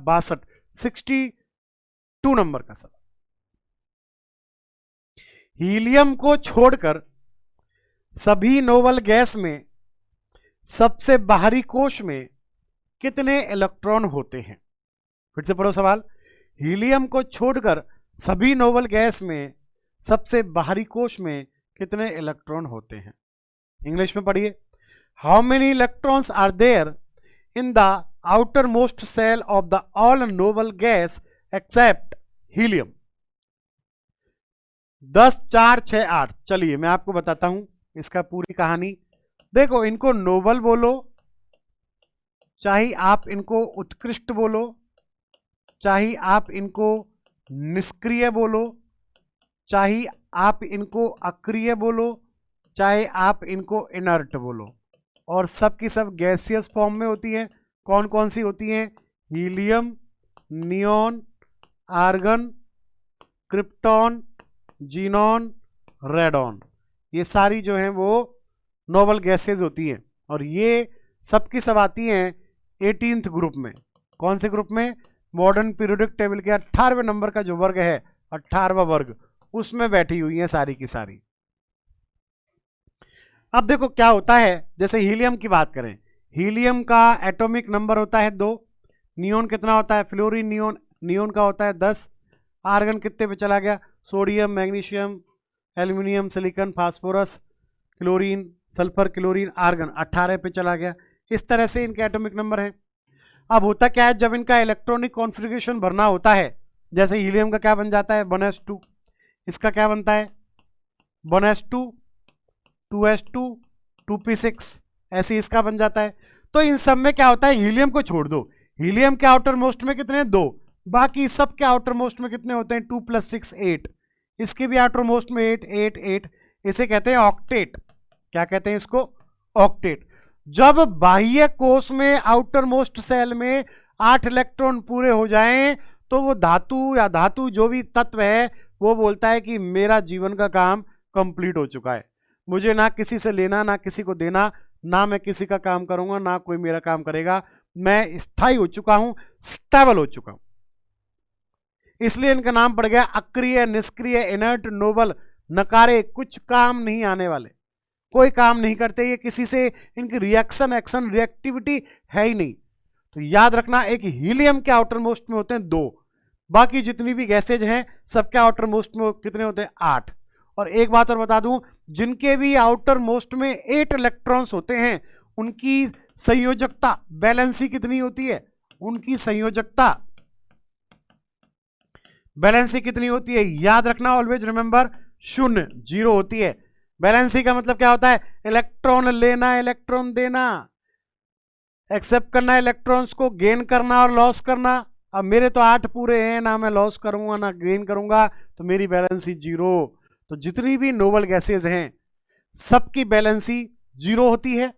Speaker 1: 62 नंबर का सवाल। हीलियम को छोड़कर सभी नोबल गैस में सबसे बाहरी कोश में कितने इलेक्ट्रॉन होते हैं? फिर से पढ़ो सवाल। हीलियम को छोड़कर सभी नोबल गैस में सबसे बाहरी कोश में कितने इलेक्ट्रॉन होते हैं? इंग्लिश में पढ़िए। How many electrons are there in the outermost shell of the all noble gas except helium? 10, 4, 6, 8। चलिए मैं आपको बताता हूं इसका पूरी कहानी। देखो, इनको नोबल बोलो, चाहे आप इनको उत्कृष्ट बोलो, चाहे आप इनको निष्क्रिय बोलो, चाहे आप इनको अक्रिय बोलो, चाहे आप इनको इनर्ट बोलो, और सब की सब गैसियस फॉर्म में होती हैं। कौन कौन सी होती हैं? Helium, neon, argon, krypton, xenon, radon, ये सारी जो हैं वो नोबल गैसेज होती हैं। और ये सब की सब आती हैं 18th ग्रुप में। कौन से ग्रुप में? मॉडर्न पीरियोडिक टेबल के 18वें नंबर का जो वर्ग है, 18वां वर्ग, उसमें बैठी हुई हैं सारी की सारी। अब देखो क्या होता है, जैसे हीलियम की बात करें, हीलियम का एटॉमिक नंबर होता है 2। नियोन कितना होता है? फ्लोरीन नियोन का होता है 10। आर्गन कितने पे चला गया? Sodium, magnesium, aluminium, silicon, phosphorus, chlorine, sulphur, chlorine, argon 18 पे चला गया। इस तरह से इनके एटॉमिक नंबर है। अब होता क्या है, जब इनका इलेक्ट्रॉनिक कॉन्फ़िगरेशन भरना होता है, जैसे हीलियम का क्या बन जाता है? 1s2। इसका क्या बनता है? 1s2, 2s2, 2p6, ऐसे इसका बन जाता है। तो इन सब में क्या होता है? हीलियम को छोड़ दो, हीलियम के आउटर मोस्ट में कितने? 2। बाकी सब के आउटर मोस्ट में कितने होते हैं? 2 + 6 8। इसके भी आउटर मोस्ट में 8 8 8। इसे कहते हैं ऑक्टेट। क्या कहते हैं इसको? ऑक्टेट। जब बाह्य कोश में आउटर मोस्ट सेल में 8 इलेक्ट्रॉन पूरे हो जाएं तो वो धातु या धातु जो भी तत्व है वो बोलता है कि मेरा जीवन का काम कंप्लीट हो चुका है, मुझे ना किसी से लेना ना किसी को देना, ना मैं किसी का काम करूंगा ना कोई मेरा काम करेगा, मैं स्थायी हो चुका हूं, स्टेबल हो चुका हूं। इसलिए इनका नाम पड़ गया अक्रिय, निष्क्रिय, इनर्ट, नोबल, नकारे, कुछ काम नहीं आने वाले, कोई काम नहीं करते ये, किसी से इनकी रिएक्शन, एक्शन, रिएक्टिविटी है ही नहीं। तो याद रखना, एक हीलियम के आउटर मोस्ट में होते हैं 2, बाकी जितनी भी गैसेज हैं सबके आउटर मोस्ट में कितने होते हैं? 8। और एक बात और बता दूं, जिनके भी आउटर मोस्ट में 8 इलेक्ट्रॉन्स होते हैं उनकी संयोजकता बैलेंसी कितनी होती है? उनकी संयोजकता बैलेंसी कितनी होती है? याद रखना, ऑलवेज रिमेंबर, 0 0 होती है। बैलेंसी का मतलब क्या होता है? इलेक्ट्रॉन लेना, इलेक्ट्रॉन देना, एक्सेप्ट करना इलेक्ट्रॉन्स को, गेन करना और लॉस करना। अब मेरे तो 8 पूरे हैं, ना मैं लॉस करूंगा ना गेन करूंगा, तो मेरी बैलेंसी 0। तो जितनी भी नोबल गैसेज हैं सबकी बैलेंसी 0 होती है।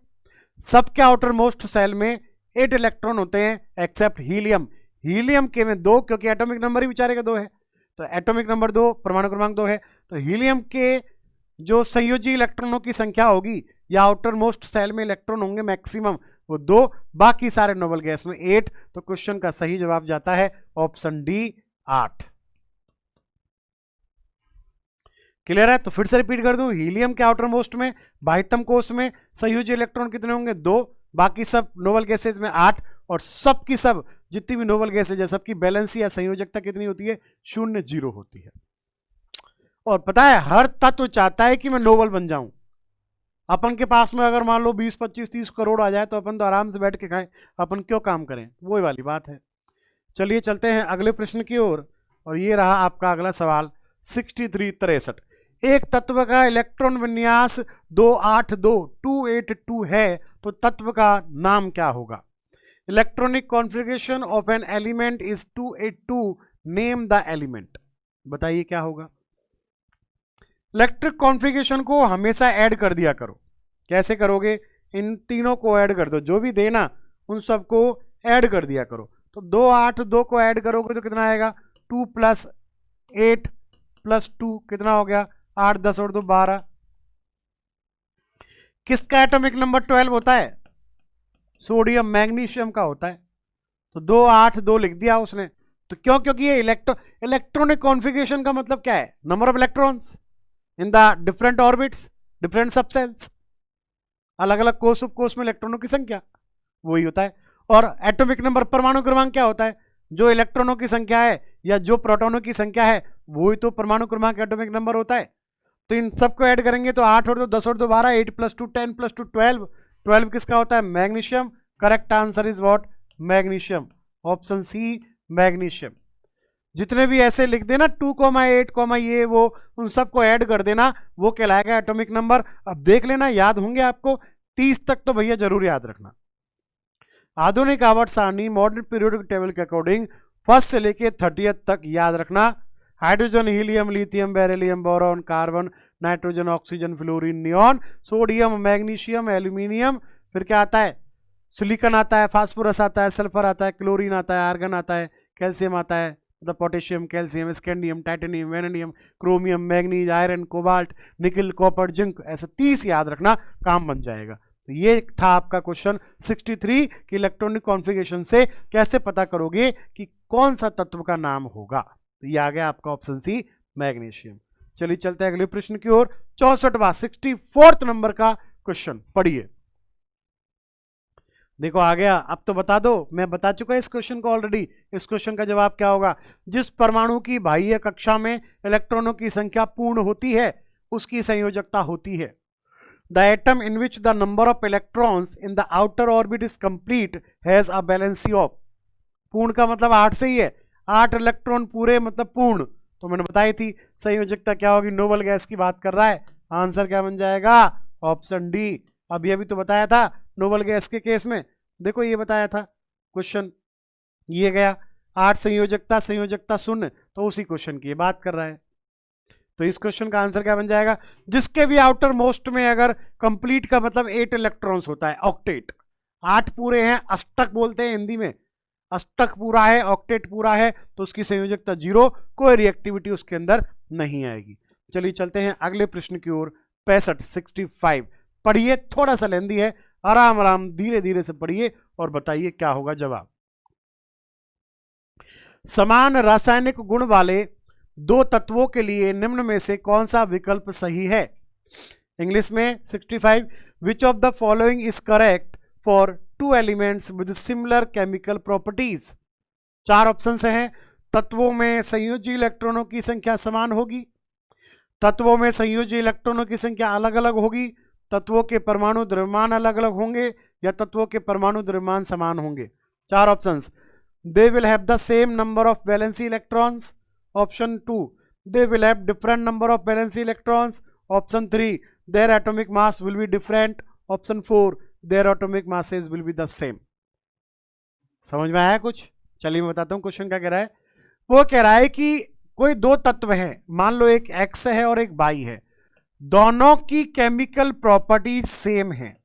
Speaker 1: सबके आउटर मोस्ट सेल में 8 इलेक्ट्रॉन होते हैं एक्सेप्ट हीलियम। हीलियम के में 2, क्योंकि एटॉमिक नंबर ही बेचारे का 2 है, तो एटॉमिक नंबर 2, परमाणु क्रमांक 2 है। तो हीलियम के जो संयोजी इलेक्ट्रॉनों की संख्या होगी या आउटर मोस्ट सेल में इलेक्ट्रॉन होंगे मैक्सिमम, वो 2, बाकी सारे नोबल गैस में 8। तो क्वेश्चन का सही जवाब जाता है ऑप्शन डी 8। क्लियर है? तो फिर से रिपीट कर दूं, हीलियम के आउटर मोस्ट में बाह्यतम कोष में संयोजी इलेक्ट्रॉन कितने होंगे? 2, बाकी सब नोबल गैसेज में 8, और सब की सब जितनी भी नोबल गैसेज है सबकी बैलेंसी या संयोजकता कितनी होती है? 0 0 होती है। और पता है हर तत्व चाहता है कि मैं नोबल बन जाऊं। अपन के पास में अगर मान लो 20 25 30 करोड़ आ जाए तो अपन तो आराम से बैठ के खाएं, अपन क्यों काम करें? वही वाली बात है। चलिए चलते हैं अगले प्रश्न की ओर, और ये रहा आपका अगला सवाल 63 एक तत्व का इलेक्ट्रॉन विन्यास 282 है, तो तत्व का नाम क्या होगा? Electronic configuration of an element is 282, name the element. बताइए क्या होगा? इलेक्ट्रिक कॉन्फ़िगरेशन को हमेशा ऐड कर दिया करो। कैसे करोगे? इन तीनों को ऐड कर दो, जो भी देना उन सबको ऐड कर दिया करो। तो 282 को ऐड करोगे तो कितना आएगा? 2 + 8 + 2 कितना हो गया? 8 10 और 2 12। किसका एटॉमिक नंबर 12 होता है? सोडियम मैग्नीशियम का होता है। तो 282 लिख दिया उसने। तो क्यों? क्योंकि ये इलेक्ट्रॉनिक कॉन्फ़िगरेशन का मतलब क्या है? Number of electrons in the different orbits, different subcells, अलग अलग कोष उपकोष में इलेक्ट्रॉनों की संख्या, वही होता है। और एटॉमिक नंबर परमाणु क्रमांक क्या होता है? जो इलेक्ट्रॉनों की संख्या है या जो प्रोटॉनों की संख्या है वही तो परमाणु क्रमांक एटॉमिक नंबर होता है। तो इन सबको ऐड करेंगे तो 8 और 2 10 और 2 12, 8 + 2 10 + 2 12। 12 किसका होता है? Magnesium. Correct answer is what? Magnesium. Option C magnesium. जितने भी ऐसे लिख देना 2,8, ये वो, उन सबको ऐड कर देना, वो कहलाएगा एटॉमिक नंबर। अब देख लेना, याद होंगे आपको 30 तक तो भैया जरूर याद रखना। आधुनिक आवर्त सारणी मॉडर्न पीरियोडिक टेबल के अकॉर्डिंग 1 से लेके 30 तक याद रखना। Hydrogen, helium, lithium, beryllium, boron, carbon, nitrogen, oxygen, fluorine, neon, sodium, magnesium, aluminium, फिर क्या आता है? सिलिकॉन आता है, फास्फोरस आता है, सल्फर आता है, क्लोरीन आता है, आर्गन आता है, कैल्शियम आता है, मतलब potassium, calcium, scandium, titanium, vanadium, chromium, manganese, iron, cobalt, निकल, कॉपर, जिंक, ऐसे 30 याद रखना, काम बन जाएगा। तो ये था आपका क्वेश्चन 63 कि इलेक्ट्रॉनिक कॉन्फ़िगरेशन से कैसे पता करोगे कि कौन सा तत्व का नाम होगा। तो ये आ गया आपका ऑप्शन सी मैग्नीशियम। चलिए चलते हैं अगले प्रश्न की ओर। 64वां 64 नंबर का क्वेश्चन पढ़िए। देखो आ गया। अब तो बता दो, मैं बता चुका इस क्वेश्चन को ऑलरेडी। इस क्वेश्चन का जवाब क्या होगा? जिस परमाणु की बाह्य कक्षा में इलेक्ट्रॉनों की संख्या पूर्ण होती है उसकी संयोजकता होती है। The atom in which the number of electrons in the outer orbit is complete has a valency of, पूर्ण का मतलब 8 से ही है, 8 इलेक्ट्रॉन पूरे मतलब पूर्ण। तो मैंने बताई थी संयोजकता क्या होगी, नोबल गैस की बात कर रहा है, आंसर क्या बन जाएगा? Option D. अभी अभी तो बताया था नोबल गैस के केस में, देखो ये बताया था क्वेश्चन, ये गया 8 संयोजकता, संयोजकता शून्य, तो उसी क्वेश्चन की बात कर रहा है। तो इस क्वेश्चन का आंसर क्या बन जाएगा? जिसके भी आउटर मोस्ट में अगर कंप्लीट का मतलब 8 इलेक्ट्रॉन्स होता है, ऑक्टेट, 8 पूरे हैं, अष्टक बोलते हैं हिंदी में, अष्टक पूरा है, ऑक्टेट पूरा है, तो उसकी संयोजकता 0, कोई रिएक्टिविटी उसके अंदर नहीं आएगी। चलिए चलते हैं अगले प्रश्न की ओर। 65 पढ़िए, थोड़ा सा लेंदी है, आराम आराम धीरे धीरे से पढ़िए और बताइए क्या होगा जवाब। समान रासायनिक गुण वाले 2 तत्वों के लिए निम्न में से कौन सा विकल्प सही है? इंग्लिश में 65, विच of the following is correct for 2 elements with similar chemical properties. 4 option हैं, तत्वों में संयोजी इलेक्ट्रॉनों की संख्या समान होगी, तत्वों में संयोजी इलेक्ट्रॉनों की संख्या अलग अलग होगी, तत्वों के परमाणु द्रव्यमान अलग अलग होंगे, या तत्वों के परमाणु द्रव्यमान समान होंगे। 4 options. They will have the same number of valency electrons. Option 2, they will have different number of valency electrons. Option 3, their atomic mass will be different. Option 4, their atomic masses will be the same. समझ में आया कुछ? चलिए मैं बताता हूं question क्या कह रहा है। वो कह रहा है कि कोई दो तत्व है, मान लो एक एक्स है और एक वाई है, दोनों की केमिकल प्रॉपर्टीज सेम है।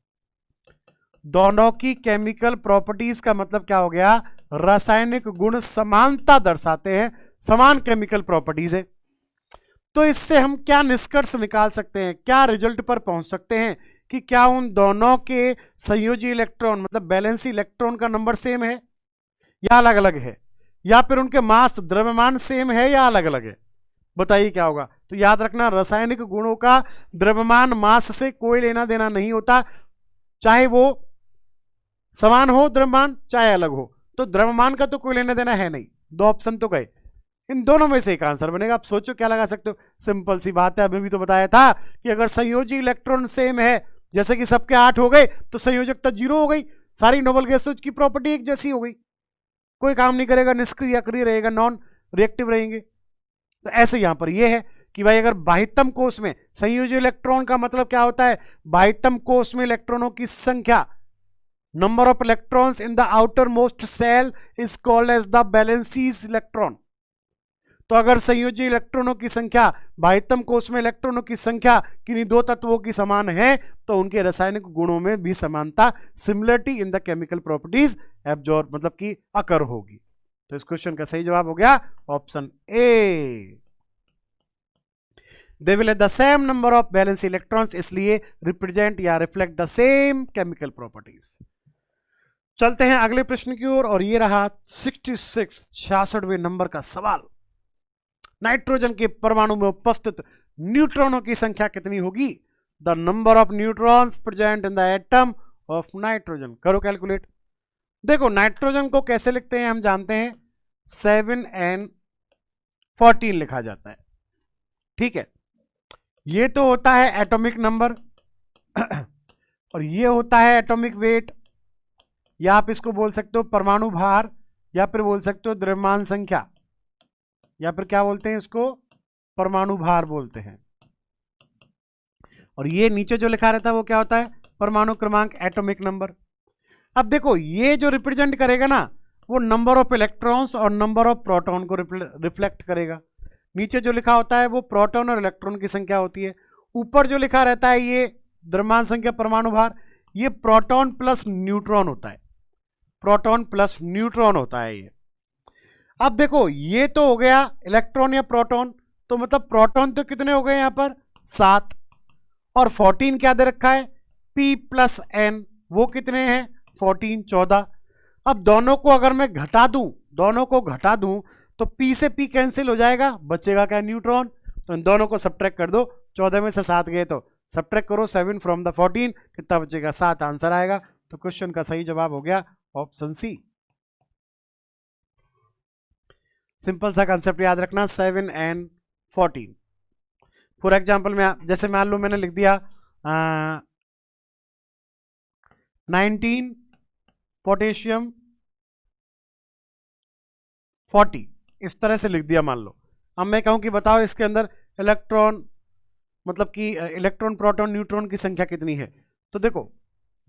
Speaker 1: दोनों की केमिकल प्रॉपर्टीज का मतलब क्या हो गया? रासायनिक गुण समानता दर्शाते हैं, समान केमिकल प्रॉपर्टीज है। तो इससे हम क्या निष्कर्ष निकाल सकते हैं, क्या रिजल्ट पर पहुंच सकते हैं कि क्या उन दोनों के संयोजी इलेक्ट्रॉन मतलब बैलेंस इलेक्ट्रॉन का नंबर सेम है या अलग अलग है, या फिर उनके मास द्रव्यमान सेम है या अलग अलग है। बताइए क्या होगा। तो याद रखना, रासायनिक गुणों का द्रव्यमान मास से कोई लेना देना नहीं होता, चाहे वो समान हो द्रव्यमान चाहे अलग हो। तो द्रव्यमान का तो कोई लेना देना है नहीं। 2 ऑप्शन तो गए, इन दोनों में से एक आंसर बनेगा। आप सोचो क्या लगा सकते हो, सिंपल सी बात है। अभी भी तो बताया था कि अगर संयोजी इलेक्ट्रॉन सेम है, जैसे कि सबके 8 हो गए, तो संयोजकता 0 हो गई, सारी नोबल गैसेज की प्रॉपर्टी एक जैसी हो गई, कोई काम नहीं करेगा, निष्क्रिय सक्रिय रहेगा, नॉन रिएक्टिव रहेंगे। तो ऐसे यहां पर यह है कि भाई अगर बाह्यतम कोष में संयोजी इलेक्ट्रॉन का मतलब क्या होता है? बाह्यतम कोष में इलेक्ट्रॉनों की संख्या, number of electrons in the outermost shell is called as the valencies electron. तो अगर संयोजी इलेक्ट्रॉनों की संख्या, बाह्यतम कोष में इलेक्ट्रॉनों की संख्या किन्हीं दो तत्वों की समान है, तो उनके रासायनिक गुणों में भी समानता, similarity in the chemical properties absorb मतलब कि अकर होगी। तो इस क्वेश्चन का सही जवाब हो गया option A. They will have the same number of valency electrons, इसलिए रिप्रेजेंट या reflect the same chemical properties. चलते हैं अगले प्रश्न की ओर, और ये रहा 66वें नंबर का सवाल। नाइट्रोजन के परमाणु में उपस्थित न्यूट्रॉनों की संख्या कितनी होगी? The number of neutrons present in the atom of nitrogen. करो कैलकुलेट। देखो नाइट्रोजन को कैसे लिखते हैं हम जानते हैं, 7n14 लिखा जाता है, ठीक है। ये तो होता है एटॉमिक नंबर और ये होता है एटॉमिक वेट, या आप इसको बोल सकते हो परमाणु भार, या फिर बोल सकते हो द्रव्यमान संख्या, या फिर क्या बोलते हैं इसको, परमाणु भार बोलते हैं। और ये नीचे जो लिखा रहता है वो क्या होता है? परमाणु क्रमांक, एटॉमिक नंबर। अब देखो ये जो रिप्रेजेंट करेगा ना, वो नंबर ऑफ इलेक्ट्रॉन्स और नंबर ऑफ प्रोटॉन को रिफ्लेक्ट करेगा। नीचे जो लिखा होता है वो प्रोटॉन और इलेक्ट्रॉन की संख्या होती है। ऊपर जो लिखा रहता है ये द्रव्यमान संख्या, परमाणु भार, ये प्रोटॉन प्लस न्यूट्रॉन होता है, प्रोटॉन प्लस न्यूट्रॉन होता है ये। अब देखो ये तो हो गया इलेक्ट्रॉन या प्रोटॉन, तो मतलब प्रोटॉन तो कितने हो गए यहां पर? 7, और 14 क्या दे रखा है? P प्लस N, वो कितने हैं? 14, 14। अब दोनों को अगर मैं घटा दूं, दोनों को घटा दूं तो P से P कैंसिल हो जाएगा, बचेगा क्या? न्यूट्रॉन। तो इन दोनों को सब्ट्रैक्ट कर दो, 14 में से 7 गए तो सब्ट्रैक्ट करो 7 फ्रॉम द 14, कितना बचेगा? 7 आंसर आएगा। तो क्वेश्चन का सही जवाब हो गया ऑप्शन सी। सिंपल सा कंसेप्ट याद रखना, 7n14। फॉर एग्जाम्पल में जैसे मान लो मैंने लिख दिया 19 पोटेशियम 40, इस तरह से लिख दिया मान लो। अब मैं कहूं कि बताओ इसके अंदर इलेक्ट्रॉन मतलब कि इलेक्ट्रॉन प्रोटॉन न्यूट्रॉन की संख्या कितनी है? तो देखो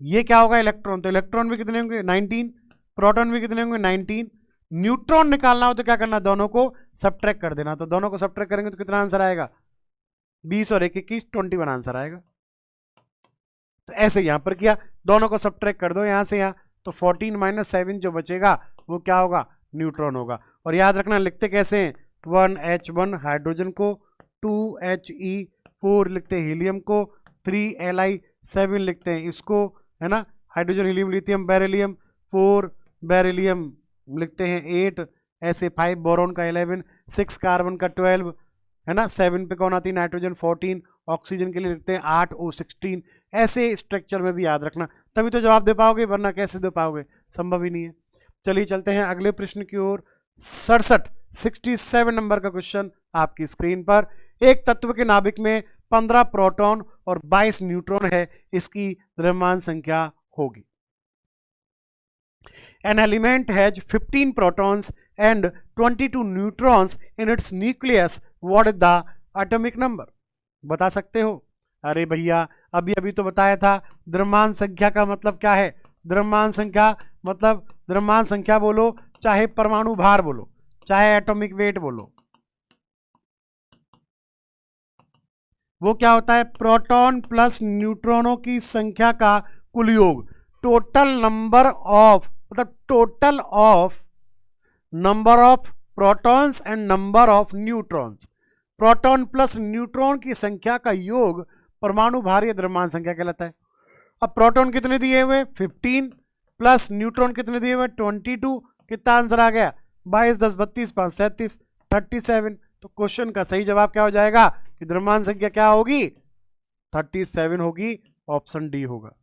Speaker 1: ये क्या होगा? इलेक्ट्रॉन, तो इलेक्ट्रॉन भी कितने होंगे? 19, प्रोटॉन भी कितने होंगे? 19। न्यूट्रॉन निकालना हो तो क्या करना? दोनों को सब्ट्रैक्ट कर देना। तो दोनों को सब्ट्रैक्ट करेंगे तो कितना आंसर आएगा? 20 और 1 21, 21 आंसर आएगा। तो ऐसे यहां पर किया, दोनों को सब्ट्रैक्ट कर दो यहां से यहां, तो 14 माइनस 7 जो बचेगा वो क्या होगा? न्यूट्रॉन होगा। और याद रखना लिखते कैसे हैं? 1H1 हाइड्रोजन को, 2He4 लिखते हैं हीलियम को, 3Li7 लिखते हैं इसको, है ना, hydrogen helium lithium beryllium, 4 beryllium लिखते हैं 8, ऐसे 5 बोरॉन का 11, 6 कार्बन का 12, है ना, 7 पे कौन आती है? नाइट्रोजन 14, ऑक्सीजन के लिए लिखते हैं 8 O16। ऐसे स्ट्रक्चर में भी याद रखना, तभी तो जवाब दे पाओगे, वरना कैसे दे पाओगे? संभव ही नहीं है। चलिए चलते हैं अगले प्रश्न की ओर। 67 67 नंबर का क्वेश्चन आपकी स्क्रीन पर। एक तत्व के नाभिक में 15 प्रोटॉन और 22 न्यूट्रॉन है, इसकी द्रव्यमान संख्या होगी। An element has 15 protons and 22 neutrons in its nucleus. What is the atomic number? बता सकते हो? अरे भैया अभी अभी तो बताया था। द्रव्यमान संख्या का मतलब क्या है? द्रव्यमान संख्या मतलब द्रव्यमान संख्या बोलो, चाहे परमाणु भार बोलो, चाहे एटॉमिक वेट बोलो, वो क्या होता है? प्रोटॉन प्लस न्यूट्रॉनों की संख्या का कुल योग। टोटल नंबर ऑफ मतलब total of number of protons and number of neutrons. Proton plus neutron की संख्या का योग परमाणु भार या द्रव्यमान संख्या कहलाता है। अब प्रोटॉन कितने दिए हुए? 15 प्लस न्यूट्रॉन कितने दिए हुए? 22। कितना आंसर आ गया? 22 10 32 5 37 37। तो क्वेश्चन का सही जवाब क्या हो जाएगा कि द्रव्यमान संख्या क्या होगी? 37 होगी। ऑप्शन डी होगा।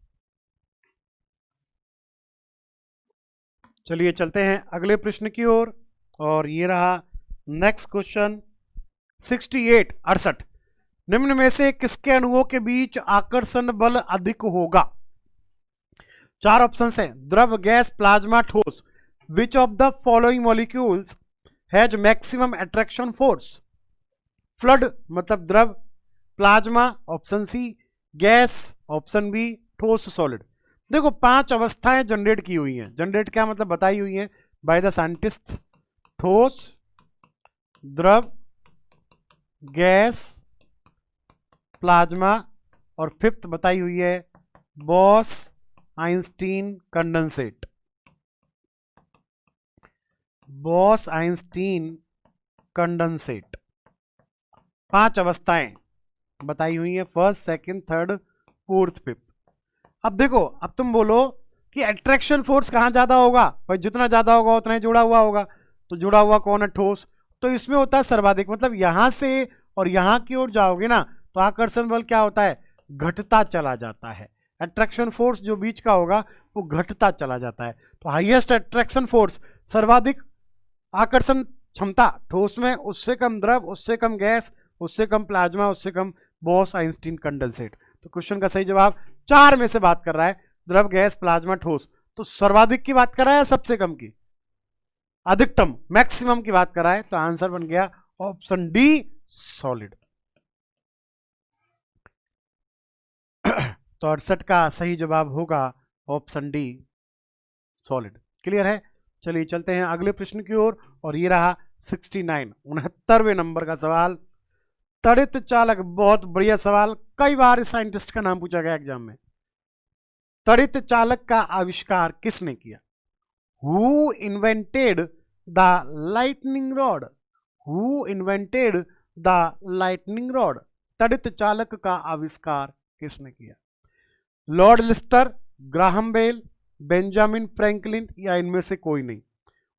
Speaker 1: चलिए चलते हैं अगले प्रश्न की ओर, और ये रहा नेक्स्ट क्वेश्चन 68 68। निम्न में से किसके अणुओं के बीच आकर्षण बल अधिक होगा? 4 ऑप्शन हैं। द्रव, गैस, प्लाज्मा, ठोस। Which of the following molecules has maximum attraction force? Fluid मतलब द्रव, plasma option C, gas option B, ठोस सॉलिड। देखो 5 अवस्थाएं जनरेट की हुई हैं। जनरेट क्या मतलब बताई हुई हैं बाय द साइंटिस्ट। ठोस, द्रव, गैस, प्लाज्मा, और फिफ्थ बताई हुई है boss Einstein condensate. Boss Einstein condensate 5 अवस्थाएं बताई हुई हैं, first, second, third, fourth, fifth. अब देखो, अब तुम बोलो कि अट्रैक्शन फोर्स कहाँ ज्यादा होगा? भाई जितना ज्यादा होगा उतना ही जुड़ा हुआ होगा। तो जुड़ा हुआ कौन है? ठोस। तो इसमें होता है सर्वाधिक, मतलब यहां से और यहां की ओर जाओगे ना तो आकर्षण बल क्या होता है? घटता चला जाता है। अट्रैक्शन फोर्स जो बीच का होगा वो घटता चला जाता है। तो हाईएस्ट अट्रैक्शन फोर्स, सर्वाधिक आकर्षण क्षमता ठोस में, उससे कम द्रव, उससे कम गैस, उससे कम प्लाज्मा, उससे कम बॉस आइंस्टीन कंडेंसेट। तो क्वेश्चन का सही जवाब 4 में से बात कर रहा है, द्रव, गैस, प्लाज्मा, ठोस। तो सर्वाधिक की बात कर रहा है, सबसे कम की, अधिकतम मैक्सिमम की बात कर रहा है। तो आंसर बन गया ऑप्शन डी, सॉलिड। तो 68 का सही जवाब होगा ऑप्शन डी, सॉलिड। क्लियर है? चलिए चलते हैं अगले प्रश्न की ओर, और ये रहा 69 69वें नंबर का सवाल। तड़ित चालक, बहुत बढ़िया सवाल, कई बार इस साइंटिस्ट का नाम पूछा गया एग्जाम में। तड़ित चालक का आविष्कार किसने किया? Who invented the lightning rod? Who invented the lightning rod? तड़ित चालक का आविष्कार किसने किया? Lord Lister, Graham Bell, Benjamin Franklin, या इनमें से कोई नहीं?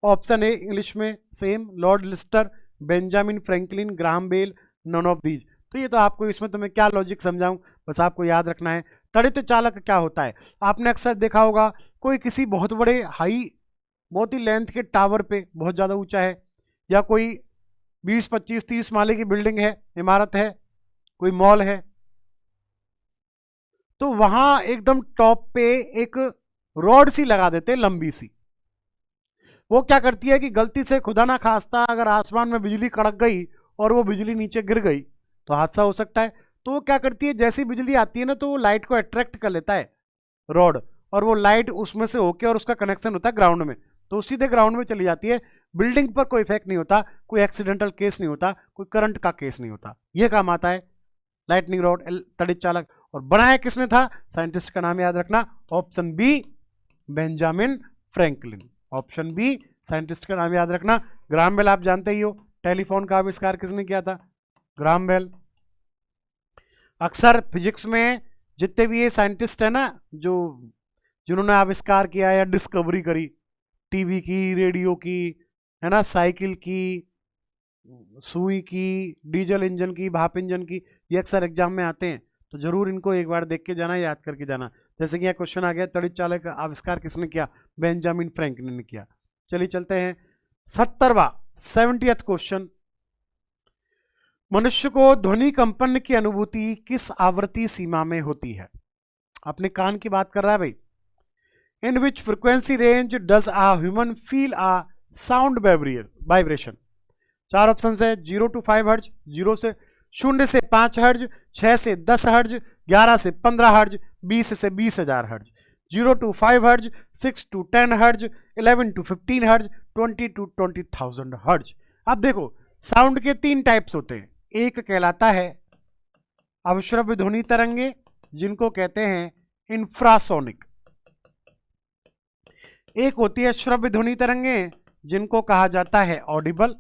Speaker 1: ऑप्शन ए इंग्लिश में same, Lord Lister, Benjamin Franklin, Graham Bell, none of these. तो ये तो आपको, इसमें तो मैं क्या लॉजिक समझाऊं, बस आपको याद रखना है। तड़ित चालक क्या होता है? आपने अक्सर देखा होगा, कोई किसी बहुत बड़े हाई, बहुत ही लेंथ के टावर पे, बहुत ज़्यादा ऊंचा है, या कोई 20 25 30 माले की बिल्डिंग है, इमारत है, कोई मॉल है, तो वहां एकदम टॉप पे एक रॉड सी लगा देते, लंबी सी। वो क्या करती है कि गलती से, खुदा ना खास्ता, अगर आसमान में बिजली कड़क गई और वो बिजली नीचे गिर गई तो हादसा हो सकता है। तो वो क्या करती है, जैसी बिजली आती है ना तो वो लाइट को अट्रैक्ट कर लेता है रॉड, और वो लाइट उसमें से होके, और उसका कनेक्शन होता है ग्राउंड में, तो सीधे ग्राउंड में चली जाती है। बिल्डिंग पर कोई इफेक्ट नहीं होता, कोई एक्सीडेंटल केस नहीं होता, कोई करंट का केस नहीं होता। यह काम आता है लाइटनिंग रॉड, तड़ित चालक। और बनाया किसने था? साइंटिस्ट का नाम याद रखना, option B, Benjamin Franklin. Option B, scientist का नाम याद रखना। ग्राहम बेल आप जानते ही हो, टेलीफोन का आविष्कार किसने किया था? Graham bell. अक्सर फिजिक्स में जितने भी ये साइंटिस्ट है ना, जो जिन्होंने आविष्कार किया या डिस्कवरी करी, टीवी की, रेडियो की, है ना, साइकिल की, सुई की, डीजल इंजन की, भाप इंजन की, ये अक्सर एग्जाम में आते हैं। तो जरूर इनको एक बार देख के जाना, याद करके जाना। जैसे कि यह क्वेश्चन आ गया, तड़ित चालक का आविष्कार किसने किया? बेंजामिन फ्रैंकलिन ने किया। चलिए चलते हैं 70वां 70th क्वेश्चन, मनुष्य को ध्वनि कंपन की अनुभूति किस आवृत्ति सीमा में होती है? अपने कान की बात कर रहा है भाई। In which frequency range does a human feel a sound vibration? 4 option है, 0 to 5 हर्ज, 0 से 5 हर्ज, 6 से 10 हर्ज, 11 से 15 हर्ज, 20 से 20,000 हर्ज। 0 to 5 हर्ज, 6 to 10 हर्ज, 11 to 15 हर्ज, 20 to 20,000 हर्ज। अब देखो साउंड के 3 टाइप्स होते हैं। एक कहलाता है अवश्रव्य ध्वनि तरंगे, जिनको कहते हैं इंफ्रासोनिक। एक होती है श्रव्य ध्वनि तरंगे, जिनको कहा जाता है ऑडिबल।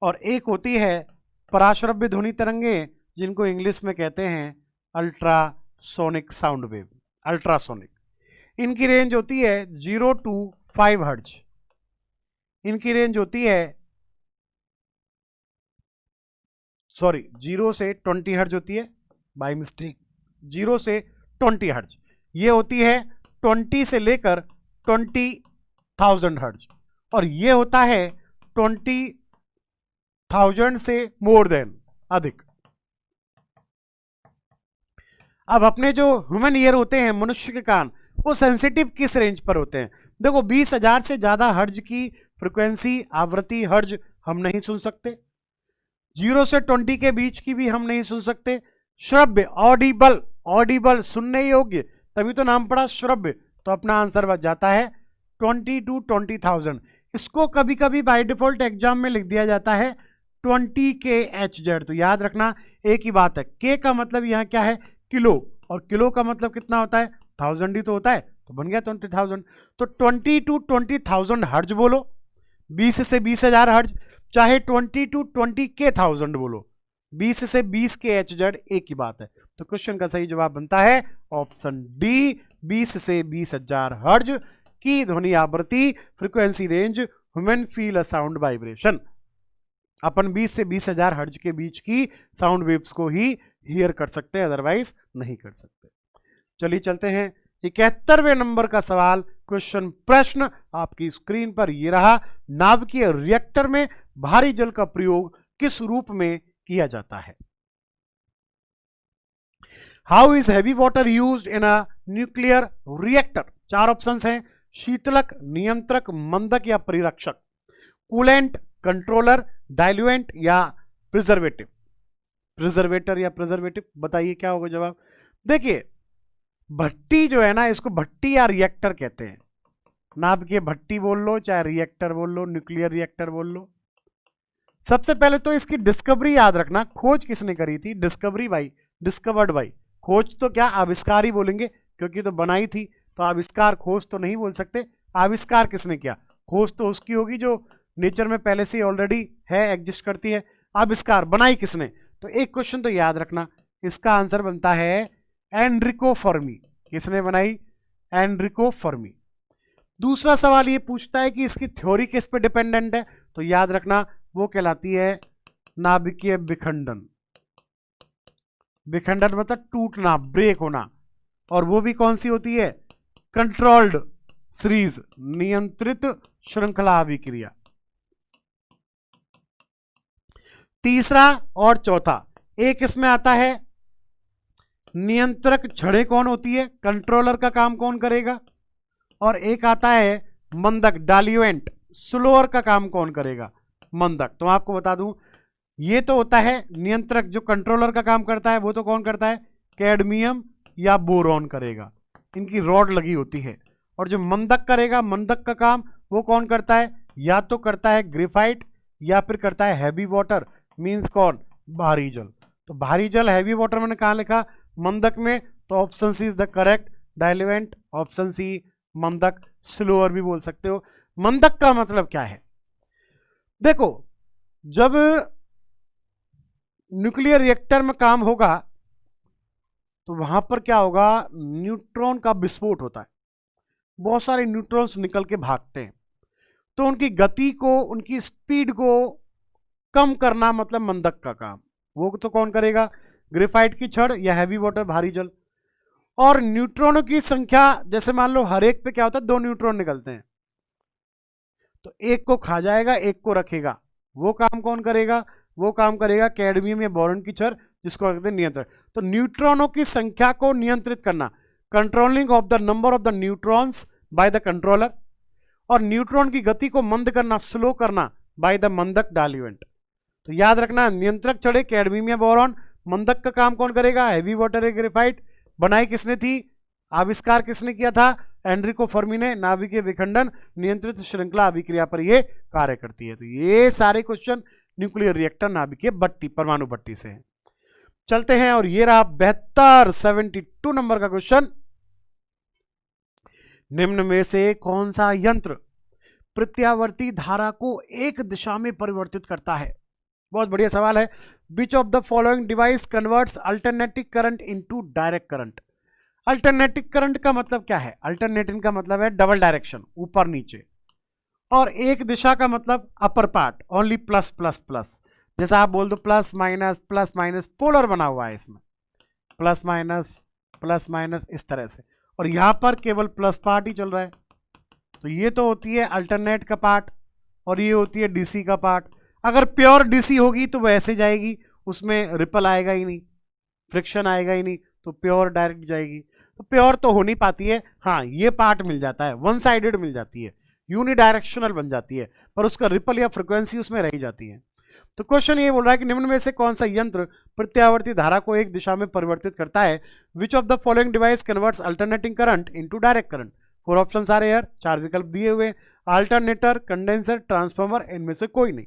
Speaker 1: और एक होती है पराश्रव्य ध्वनि तरंगे, जिनको इंग्लिश में कहते हैं अल्ट्रासोनिक साउंड वेव, अल्ट्रासोनिक। इनकी रेंज होती है 0 to 5 हर्ज। इनकी रेंज होती है 0 से 20 हर्ज होती है, बाय मिस्टेक 0 से 20 हर्ज। ये होती है 20 से लेकर 20,000 हर्ज। और ये होता है 20,000 से मोर देन, अधिक। अब अपने जो ह्यूमन ईयर होते हैं, मनुष्य के कान, वो सेंसिटिव किस रेंज पर होते हैं? देखो 20,000 से ज्यादा हर्ज की फ्रीक्वेंसी, आवृत्ति, हर्ज हम नहीं सुन सकते। 0 से 20 के बीच की भी हम नहीं सुन सकते। श्रव्य, ऑडिबल, ऑडिबल सुनने योग्य, तभी तो नाम पड़ा श्रव्य। तो अपना आंसर बच जाता है 20 to 20,000। इसको कभी कभी बाय डिफॉल्ट एग्जाम में लिख दिया जाता है 20 kHz। तो याद रखना एक ही बात है, के का मतलब यहाँ क्या है? किलो, और किलो का मतलब कितना होता है? 1000 ही तो होता है, तो बन गया 20,000। तो 20 to 20,000 हर्ज बोलो, 20 से 20,000 हर्ज, चाहे 20 to 20,000 बोलो, 20 से 20 kHz, एक ही बात है। तो क्वेश्चन का सही जवाब बनता है ऑप्शन डी, 20 से 20,000 हर्ज की ध्वनि आवृत्ति, frequency range, human feel a sound vibration. अपन 20 से 20,000 हर्ज के बीच की साउंड वेव्स को ही हियर कर सकते हैं, अदरवाइज नहीं कर सकते। चलिए चलते हैं 71वें नंबर का सवाल, क्वेश्चन, प्रश्न आपकी स्क्रीन पर ये रहा। नाभिकीय रिएक्टर में भारी जल का प्रयोग किस रूप में किया जाता है? How is heavy water used in a nuclear reactor? 4 option हैं, शीतलक, नियंत्रक, मंदक या परिरक्षक। कूलेंट, कंट्रोलर, डाइल्यूएंट या प्रिजर्वेटिव? प्रिजर्वेटर या प्रिजर्वेटिव, बताइए क्या होगा जवाब। देखिए भट्टी जो है ना, इसको भट्टी या रिएक्टर कहते हैं। नाभिकीय भट्टी बोल लो, चाहे रिएक्टर बोल लो, न्यूक्लियर रिएक्टर बोल लो। सबसे पहले तो इसकी डिस्कवरी याद रखना, खोज किसने करी थी? Discovery by, discovered by. खोज तो क्या, आविष्कार ही बोलेंगे, क्योंकि तो बनाई थी। तो आविष्कार, खोज तो नहीं बोल सकते। आविष्कार किसने किया? खोज तो उसकी होगी जो नेचर में पहले से ऑलरेडी है, एग्जिस्ट करती है। आविष्कार बनाई किसने? तो एक क्वेश्चन तो याद रखना, इसका आंसर बनता है एनरिको फर्मी। किसने बनाई? Enrico Fermi. दूसरा सवाल ये पूछता है कि इसकी थ्योरी किस पे डिपेंडेंट है? तो याद रखना वो कहलाती है नाभिकीय विखंडन। विखंडन मतलब टूटना, ब्रेक होना। और वो भी कौन सी होती है? कंट्रोल्ड सीरीज, नियंत्रित श्रृंखला अभिक्रिया। तीसरा और चौथा, एक इसमें आता है नियंत्रक छड़ें कौन होती है, कंट्रोलर का काम कौन करेगा। और एक आता है मंदक, डाइल्यूएंट, स्लोअर का काम कौन करेगा? मंदक। तो आपको बता दूं, ये तो होता है नियंत्रक, जो कंट्रोलर का काम करता है वो तो कौन करता है? कैडमियम या बोरॉन करेगा, इनकी रॉड लगी होती है। और जो मंदक करेगा, मंदक का काम वो कौन करता है? या तो करता है ग्रेफाइट या फिर करता है हैवी वाटर, मींस कौन? भारी जल। तो भारी जल, हैवी वाटर मैंने कहा लिखा? मंदक में। तो option C is the correct, diluent. Option C मंदक, स्लोअर भी बोल सकते हो। मंदक का मतलब क्या है? देखो जब न्यूक्लियर रिएक्टर में काम होगा तो वहां पर क्या होगा? न्यूट्रॉन का विस्फोट होता है, बहुत सारे न्यूट्रॉन्स निकल के भागते हैं। तो उनकी गति को, उनकी स्पीड को कम करना मतलब मंदक का काम। वो तो कौन करेगा? ग्रेफाइट की छड़ या हैवी वाटर, भारी जल। और न्यूट्रॉनों की संख्या, जैसे मान लो हर एक पे क्या होता है? 2 न्यूट्रॉन निकलते हैं। तो एक को खा जाएगा, एक को रखेगा। वो काम कौन करेगा? वो काम करेगा कैडमियम या बोरॉन की छड़, जिसको कहते हैं नियंत्रण। तो न्यूट्रॉनों की संख्या को नियंत्रित करना, controlling of the number of the neutrons by the controller, और न्यूट्रॉन की गति को मंद करना, स्लो करना बाय द मंदक डाल्यूएंट। तो याद रखना, नियंत्रक छड़े कैडमियम या बोरॉन, मंदक का काम कौन करेगा? Heavy water graphite. बनाई किसने थी? आविष्कार किसने किया था? एनरिको फर्मी ने। नाभिकीय विखंडन नियंत्रित श्रृंखला अभिक्रिया पर ये कार्य करती है। तो ये सारे क्वेश्चन न्यूक्लियर रिएक्टर नाभिकीय भट्टी, परमाणु भट्टी से हैं। चलते हैं, और ये रहा 72 72 नंबर का क्वेश्चन। निम्न में से कौन सा यंत्र प्रत्यावर्ती धारा को एक दिशा में परिवर्तित करता है? बहुत बढ़िया सवाल है। Which of the following device converts alternating current into direct current? Alternating current का मतलब क्या है? अल्टरनेटिंग का मतलब है डबल डायरेक्शन, ऊपर नीचे, और एक दिशा का मतलब upper part, only plus plus plus. जैसा आप बोल दो प्लस माइनस, पोलर बना हुआ है इसमें, प्लस माइनस इस तरह से, और यहां पर केवल प्लस पार्ट ही चल रहा है। तो ये तो होती है अल्टरनेट का पार्ट, और ये होती है डीसी का पार्ट। अगर प्योर डीसी होगी तो वैसे जाएगी, उसमें रिपल आएगा ही नहीं, फ्रिक्शन आएगा ही नहीं, तो प्योर डायरेक्ट जाएगी। तो प्योर तो हो नहीं पाती है। हाँ, ये पार्ट मिल जाता है, वन साइडेड मिल जाती है, यूनिडायरेक्शनल बन जाती है, पर उसका रिपल या फ्रिक्वेंसी उसमें रह जाती है। तो क्वेश्चन ये बोल रहा है कि निम्न में से कौन सा यंत्र प्रत्यावर्ती धारा को एक दिशा में परिवर्तित करता है? Which of the following device converts alternating current into direct current? 4 options आ रहे हैं, 4 विकल्प दिए हुए। अल्टरनेटर, कंडेंसर, ट्रांसफार्मर, इनमें से कोई नहीं।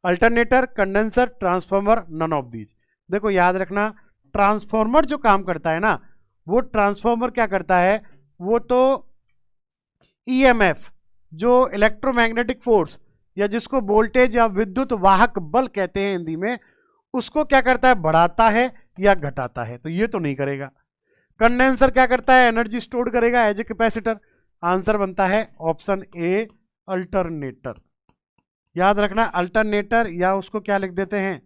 Speaker 1: Alternator, condenser, transformer, none of these. देखो याद रखना, ट्रांसफार्मर जो काम करता है ना, वो ट्रांसफार्मर क्या करता है? वो तो ईएमएफ, जो इलेक्ट्रोमैग्नेटिक फोर्स, या जिसको वोल्टेज या विद्युत वाहक बल कहते हैं हिंदी में, उसको क्या करता है? बढ़ाता है या घटाता है। तो ये तो नहीं करेगा। कंडेंसर क्या करता है? एनर्जी स्टोर करेगा एज ए कैपेसिटर। आंसर बनता है ऑप्शन ए, अल्टरनेटर। याद रखना, अल्टरनेटर, या उसको क्या लिख देते हैं?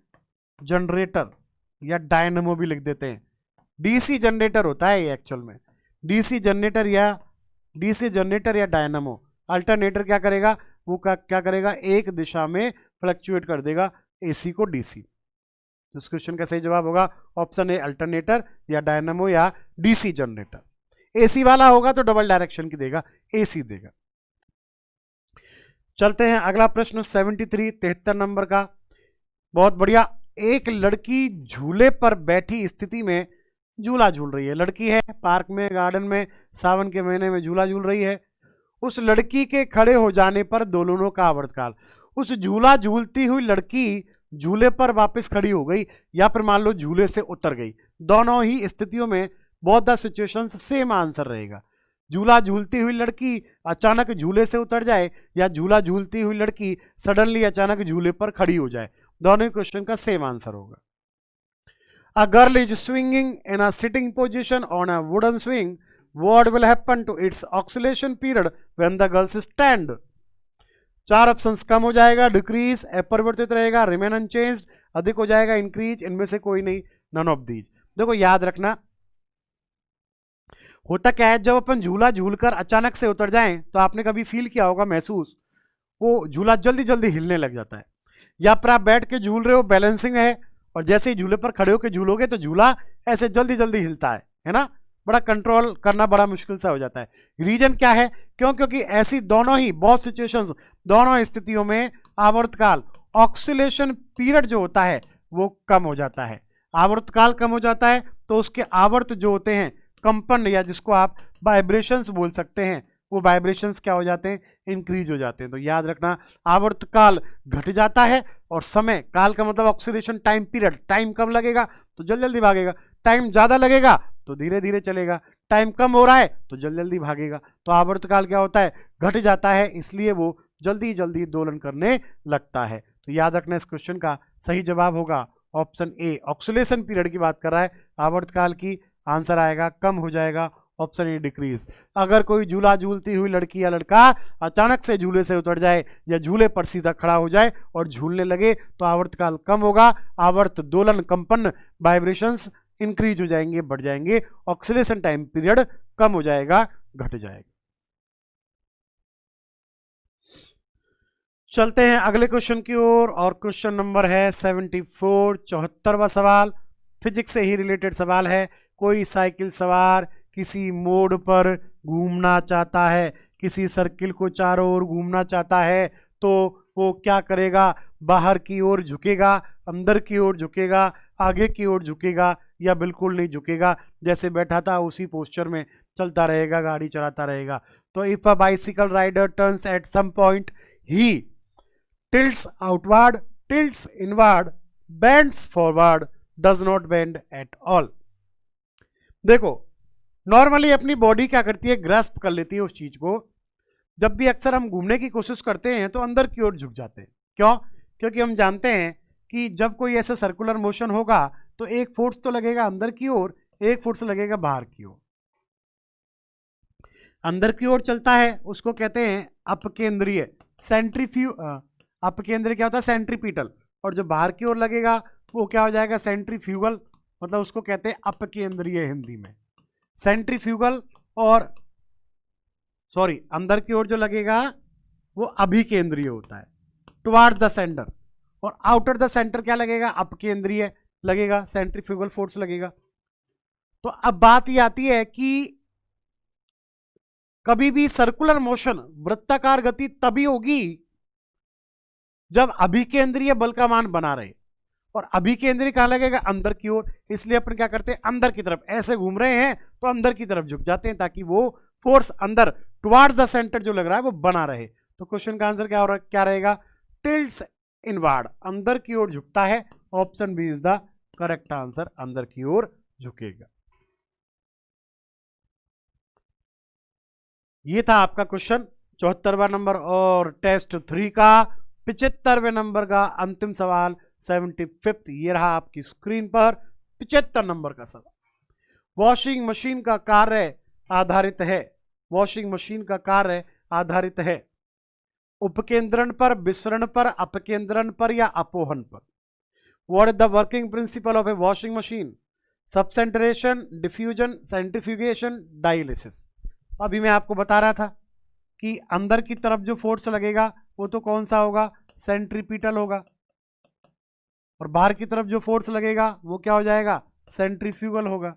Speaker 1: जनरेटर, या डायनेमो भी लिख देते हैं। डीसी जनरेटर होता है ये एक्चुअल में, डीसी जनरेटर या डायनेमो। अल्टरनेटर क्या करेगा? वो क्या करेगा? एक दिशा में फ्लक्चुएट कर देगा एसी को डीसी। तो इस क्वेश्चन का सही जवाब होगा ऑप्शन ए, अल्टरनेटर या डायनेमो या डीसी जनरेटर। एसी वाला होगा तो डबल डायरेक्शन की देगा, एसी देगा। चलते हैं अगला प्रश्न 73 नंबर का। बहुत बढ़िया। एक लड़की झूले पर बैठी स्थिति में झूला झूल रही है। लड़की है, पार्क में, गार्डन में, सावन के महीने में झूला झूल रही है। उस लड़की के खड़े हो जाने पर दोनों का आवर्तकाल। उस झूला झूलती हुई लड़की झूले पर वापस खड़ी हो गई, या फिर मान लो झूले से उतर गई। दोनों ही स्थितियों में both the situations same answer रहेगा। झूला झूलती हुई लड़की अचानक झूले से उतर जाए, या झूला झूलती हुई लड़की सडनली अचानक झूले पर खड़ी हो जाए, दोनों ही क्वेश्चन का सेम आंसर होगा। A girl is swinging in a sitting position on a wooden swing. What will happen to its oscillation period when the girl stand? 4 options. कम हो जाएगा, डिक्रीज, अपरिवर्तित रहेगा, रिमेन अनचेंज्ड, अधिक हो जाएगा, इंक्रीज, इनमें से कोई नहीं, नन ऑफ दीज। देखो याद रखना, होता क्या है, जब अपन झूला झूलकर अचानक से उतर जाएं तो आपने कभी फील किया होगा, महसूस, वो झूला जल्दी जल्दी हिलने लग जाता है। या फिर आप बैठ के झूल रहे हो, बैलेंसिंग है, और जैसे ही झूले पर खड़े होकर झूलोगे तो झूला ऐसे जल्दी जल्दी हिलता है ना। बड़ा कंट्रोल करना बड़ा मुश्किल सा हो जाता है। रीजन क्या है? क्योंकि ऐसी दोनों ही बहुत सिचुएशंस, दोनों स्थितियों में आवर्तकाल, ऑक्सीलेशन पीरियड जो होता है वो कम हो जाता है। आवर्तकाल कम हो जाता है तो उसके आवर्त जो होते हैं, कंपन, या जिसको आप वाइब्रेशंस बोल सकते हैं, वो वाइब्रेशंस क्या हो जाते हैं? इंक्रीज हो जाते हैं। तो याद रखना, आवर्तकाल घट जाता है, और समय काल का मतलब ऑक्सीडेशन टाइम पीरियड, टाइम कम लगेगा तो जल्दी जल्दी भागेगा, टाइम ज्यादा लगेगा तो धीरे धीरे चलेगा, टाइम कम हो रहा है तो जल्दी जल्दी भागेगा। तो आवर्तकाल क्या होता है? घट जाता है, इसलिए वो जल्दी जल्दी दोलन करने लगता है। तो याद रखना, इस क्वेश्चन का सही जवाब होगा ऑप्शन ए, ऑक्सीलेशन पीरियड की बात कर रहा है, आवर्तकाल की। आंसर आएगा कम हो जाएगा, ऑप्शन ए, डिक्रीज। अगर कोई झूला झूलती हुई लड़की या लड़का अचानक से झूले से उतर जाए, या झूले पर सीधा खड़ा हो जाए और झूलने लगे, तो आवर्तकाल कम होगा, आवर्त दोलन, कंपन, वाइब्रेशंस इंक्रीज हो जाएंगे, बढ़ जाएंगे, ऑक्सीलेशन टाइम पीरियड कम हो जाएगा, घट जाएगा। चलते हैं अगले क्वेश्चन की ओर और क्वेश्चन नंबर है 74, 74वां सवाल फिजिक्स से ही रिलेटेड सवाल है। कोई साइकिल सवार किसी मोड़ पर घूमना चाहता है, किसी सर्किल को चारों ओर घूमना चाहता है, तो वो क्या करेगा? बाहर की ओर झुकेगा, अंदर की ओर झुकेगा, आगे की ओर झुकेगा या बिल्कुल नहीं झुकेगा? जैसे बैठा था उसी पोस्चर में चलता रहेगा, गाड़ी चलाता रहेगा। तो if a bicycle rider turns at some point he tilts outward, tilts inward, bends forward, does not bend at all। देखो, नॉर्मली अपनी बॉडी क्या करती है? ग्रास्प कर लेती है उस चीज को। जब भी अक्सर हम घूमने की कोशिश करते हैं तो अंदर की ओर झुक जाते हैं। क्यों? क्योंकि हम जानते हैं कि जब कोई ऐसा सर्कुलर मोशन होगा तो एक फोर्स तो लगेगा अंदर की ओर, एक फोर्स लगेगा बाहर की ओर। अंदर की ओर चलता है उसको कहते हैं अपकेंद्रीय, अपकेंद्रीय क्या होता है? सेंट्रीपिटल। और जो बाहर की ओर लगेगा वो क्या हो जाएगा? सेंट्रीफ्यूगल। मतलब उसको कहते हैं अपकेंद्रीय हिंदी में। सेंट्रीफ्यूगल और सॉरी अंदर की ओर जो लगेगा वो अभिकेंद्रीय होता है, टुवार्ड्स द सेंटर। और आउटर द सेंटर क्या लगेगा? अपकेंद्रीय लगेगा, सेंट्रीफ्यूगल फोर्स लगेगा। तो अब बात ये आती है कि कभी भी सर्कुलर मोशन, वृत्ताकार गति तभी होगी जब अभिकेंद्रीय बल का मान बना रहे। और अभिकेंद्रीय कहां लगेगा? अंदर की ओर। इसलिए अपन क्या करते हैं? अंदर की तरफ ऐसे घूम रहे हैं तो अंदर की तरफ झुक जाते हैं ताकि वो फोर्स अंदर टुवार्ड्स द सेंटर जो लग रहा है वो बना रहे। तो क्वेश्चन का आंसर क्या रहेगा? टिल्ट्स इनवार्ड, अंदर की ओर झुकता है। Option B is the correct answer, अंदर की ओर झुकेगा। ये था आपका क्वेश्चन 74वां नंबर और टेस्ट 3 का 75वें नंबर का अंतिम सवाल 75th। ये रहा आपकी स्क्रीन पर 75 नंबर का सवाल। वॉशिंग मशीन का कार्य आधारित है, वॉशिंग मशीन का कार्य आधारित है उपकेंद्रण पर, विसरण पर, अपकेंद्रण पर या अपोहन पर। What is the working principle of a washing machine? Sedimentation, diffusion, centrifugation, dialysis. अभी मैं आपको बता रहा था कि अंदर की तरफ जो फोर्स लगेगा वो तो कौन सा होगा? सेंट्रीपिटल होगा। और बाहर की तरफ जो फोर्स लगेगा वो क्या हो जाएगा? सेंट्रीफ्यूगल होगा।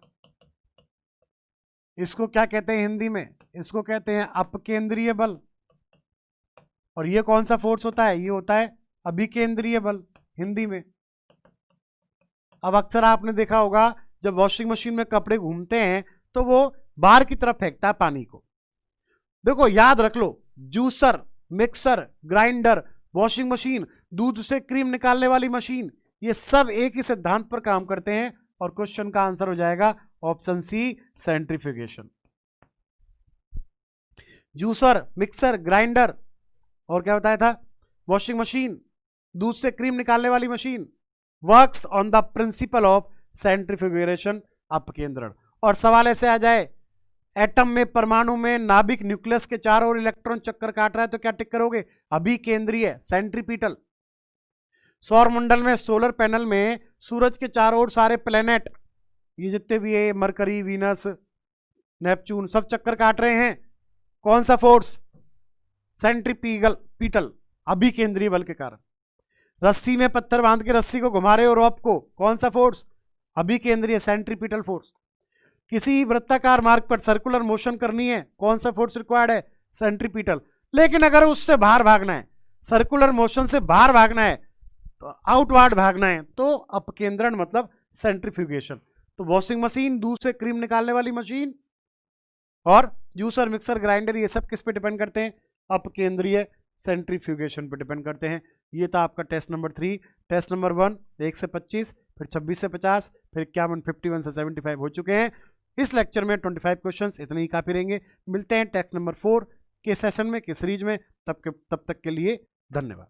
Speaker 1: इसको क्या कहते हैं हिंदी में? इसको कहते हैं अपकेंद्रीय बल। और ये कौन सा फोर्स होता है? ये होता है अभिकेंद्रीय बल हिंदी में। अब अक्सर आपने देखा होगा जब वॉशिंग मशीन में कपड़े घूमते हैं तो वो बाहर की तरफ फेंकता है पानी को। देखो याद रख लो, juicer, mixer, grinder, washing machine, दूध से क्रीम निकालने वाली मशीन, ये सब एक ही सिद्धांत पर काम करते हैं। और क्वेश्चन का आंसर हो जाएगा option C, centrifugation. Juicer, mixer, grinder और क्या बताया था? वॉशिंग मशीन, दूध से क्रीम निकालने वाली machine, works on the principle of centrifugation, अपकेंद्रण। और सवाल ऐसे आ जाए, एटम में, परमाणु में, नाभिक, न्यूक्लियस के चारों ओर इलेक्ट्रॉन चक्कर काट रहा है तो क्या टिक करोगे? अभिकेंद्रीय, सेंट्रीपिटल। सौर मंडल में, सोलर पैनल में सूरज के चारों ओर सारे प्लेनेट, ये जितने भी है, मरकरी, वीनस, नेपच्यून, सब चक्कर काट रहे हैं। कौन सा फोर्स? सेंट्रीपिटल, अभिकेंद्रीय बल के कारण। रस्सी में पत्थर बांध के रस्सी को घुमा रहे हो रॉप को, कौन सा फोर्स? अभिकेंद्रीय, centripetal force. किसी वृत्ताकार मार्ग पर सर्कुलर मोशन करनी है, कौन सा फोर्स रिक्वायर्ड है? सेंट्रीपिटल। लेकिन अगर उससे बाहर भागना है, सर्कुलर मोशन से बाहर भागना है, तो आउटवर्ड भागना है, तो अपकेंद्रण मतलब सेंट्रीफ्यूगेशन। तो वॉशिंग मशीन, दूध से क्रीम निकालने वाली मशीन और जूसर, मिक्सर, ग्राइंडर, ये सब किस पे डिपेंड करते हैं? अपकेंद्रीय, सेंट्रीफ्यूगेशन पे डिपेंड करते हैं। ये था आपका टेस्ट नंबर 3। टेस्ट नंबर 1 1 से 25, फिर 26 से 50, फिर 51, 51 से 75 हो चुके हैं। इस लेक्चर में 25 क्वेश्चंस इतने ही काफी रहेंगे। मिलते हैं टेस्ट नंबर 4 के सेशन में, के सीरीज में। तब तक के लिए धन्यवाद।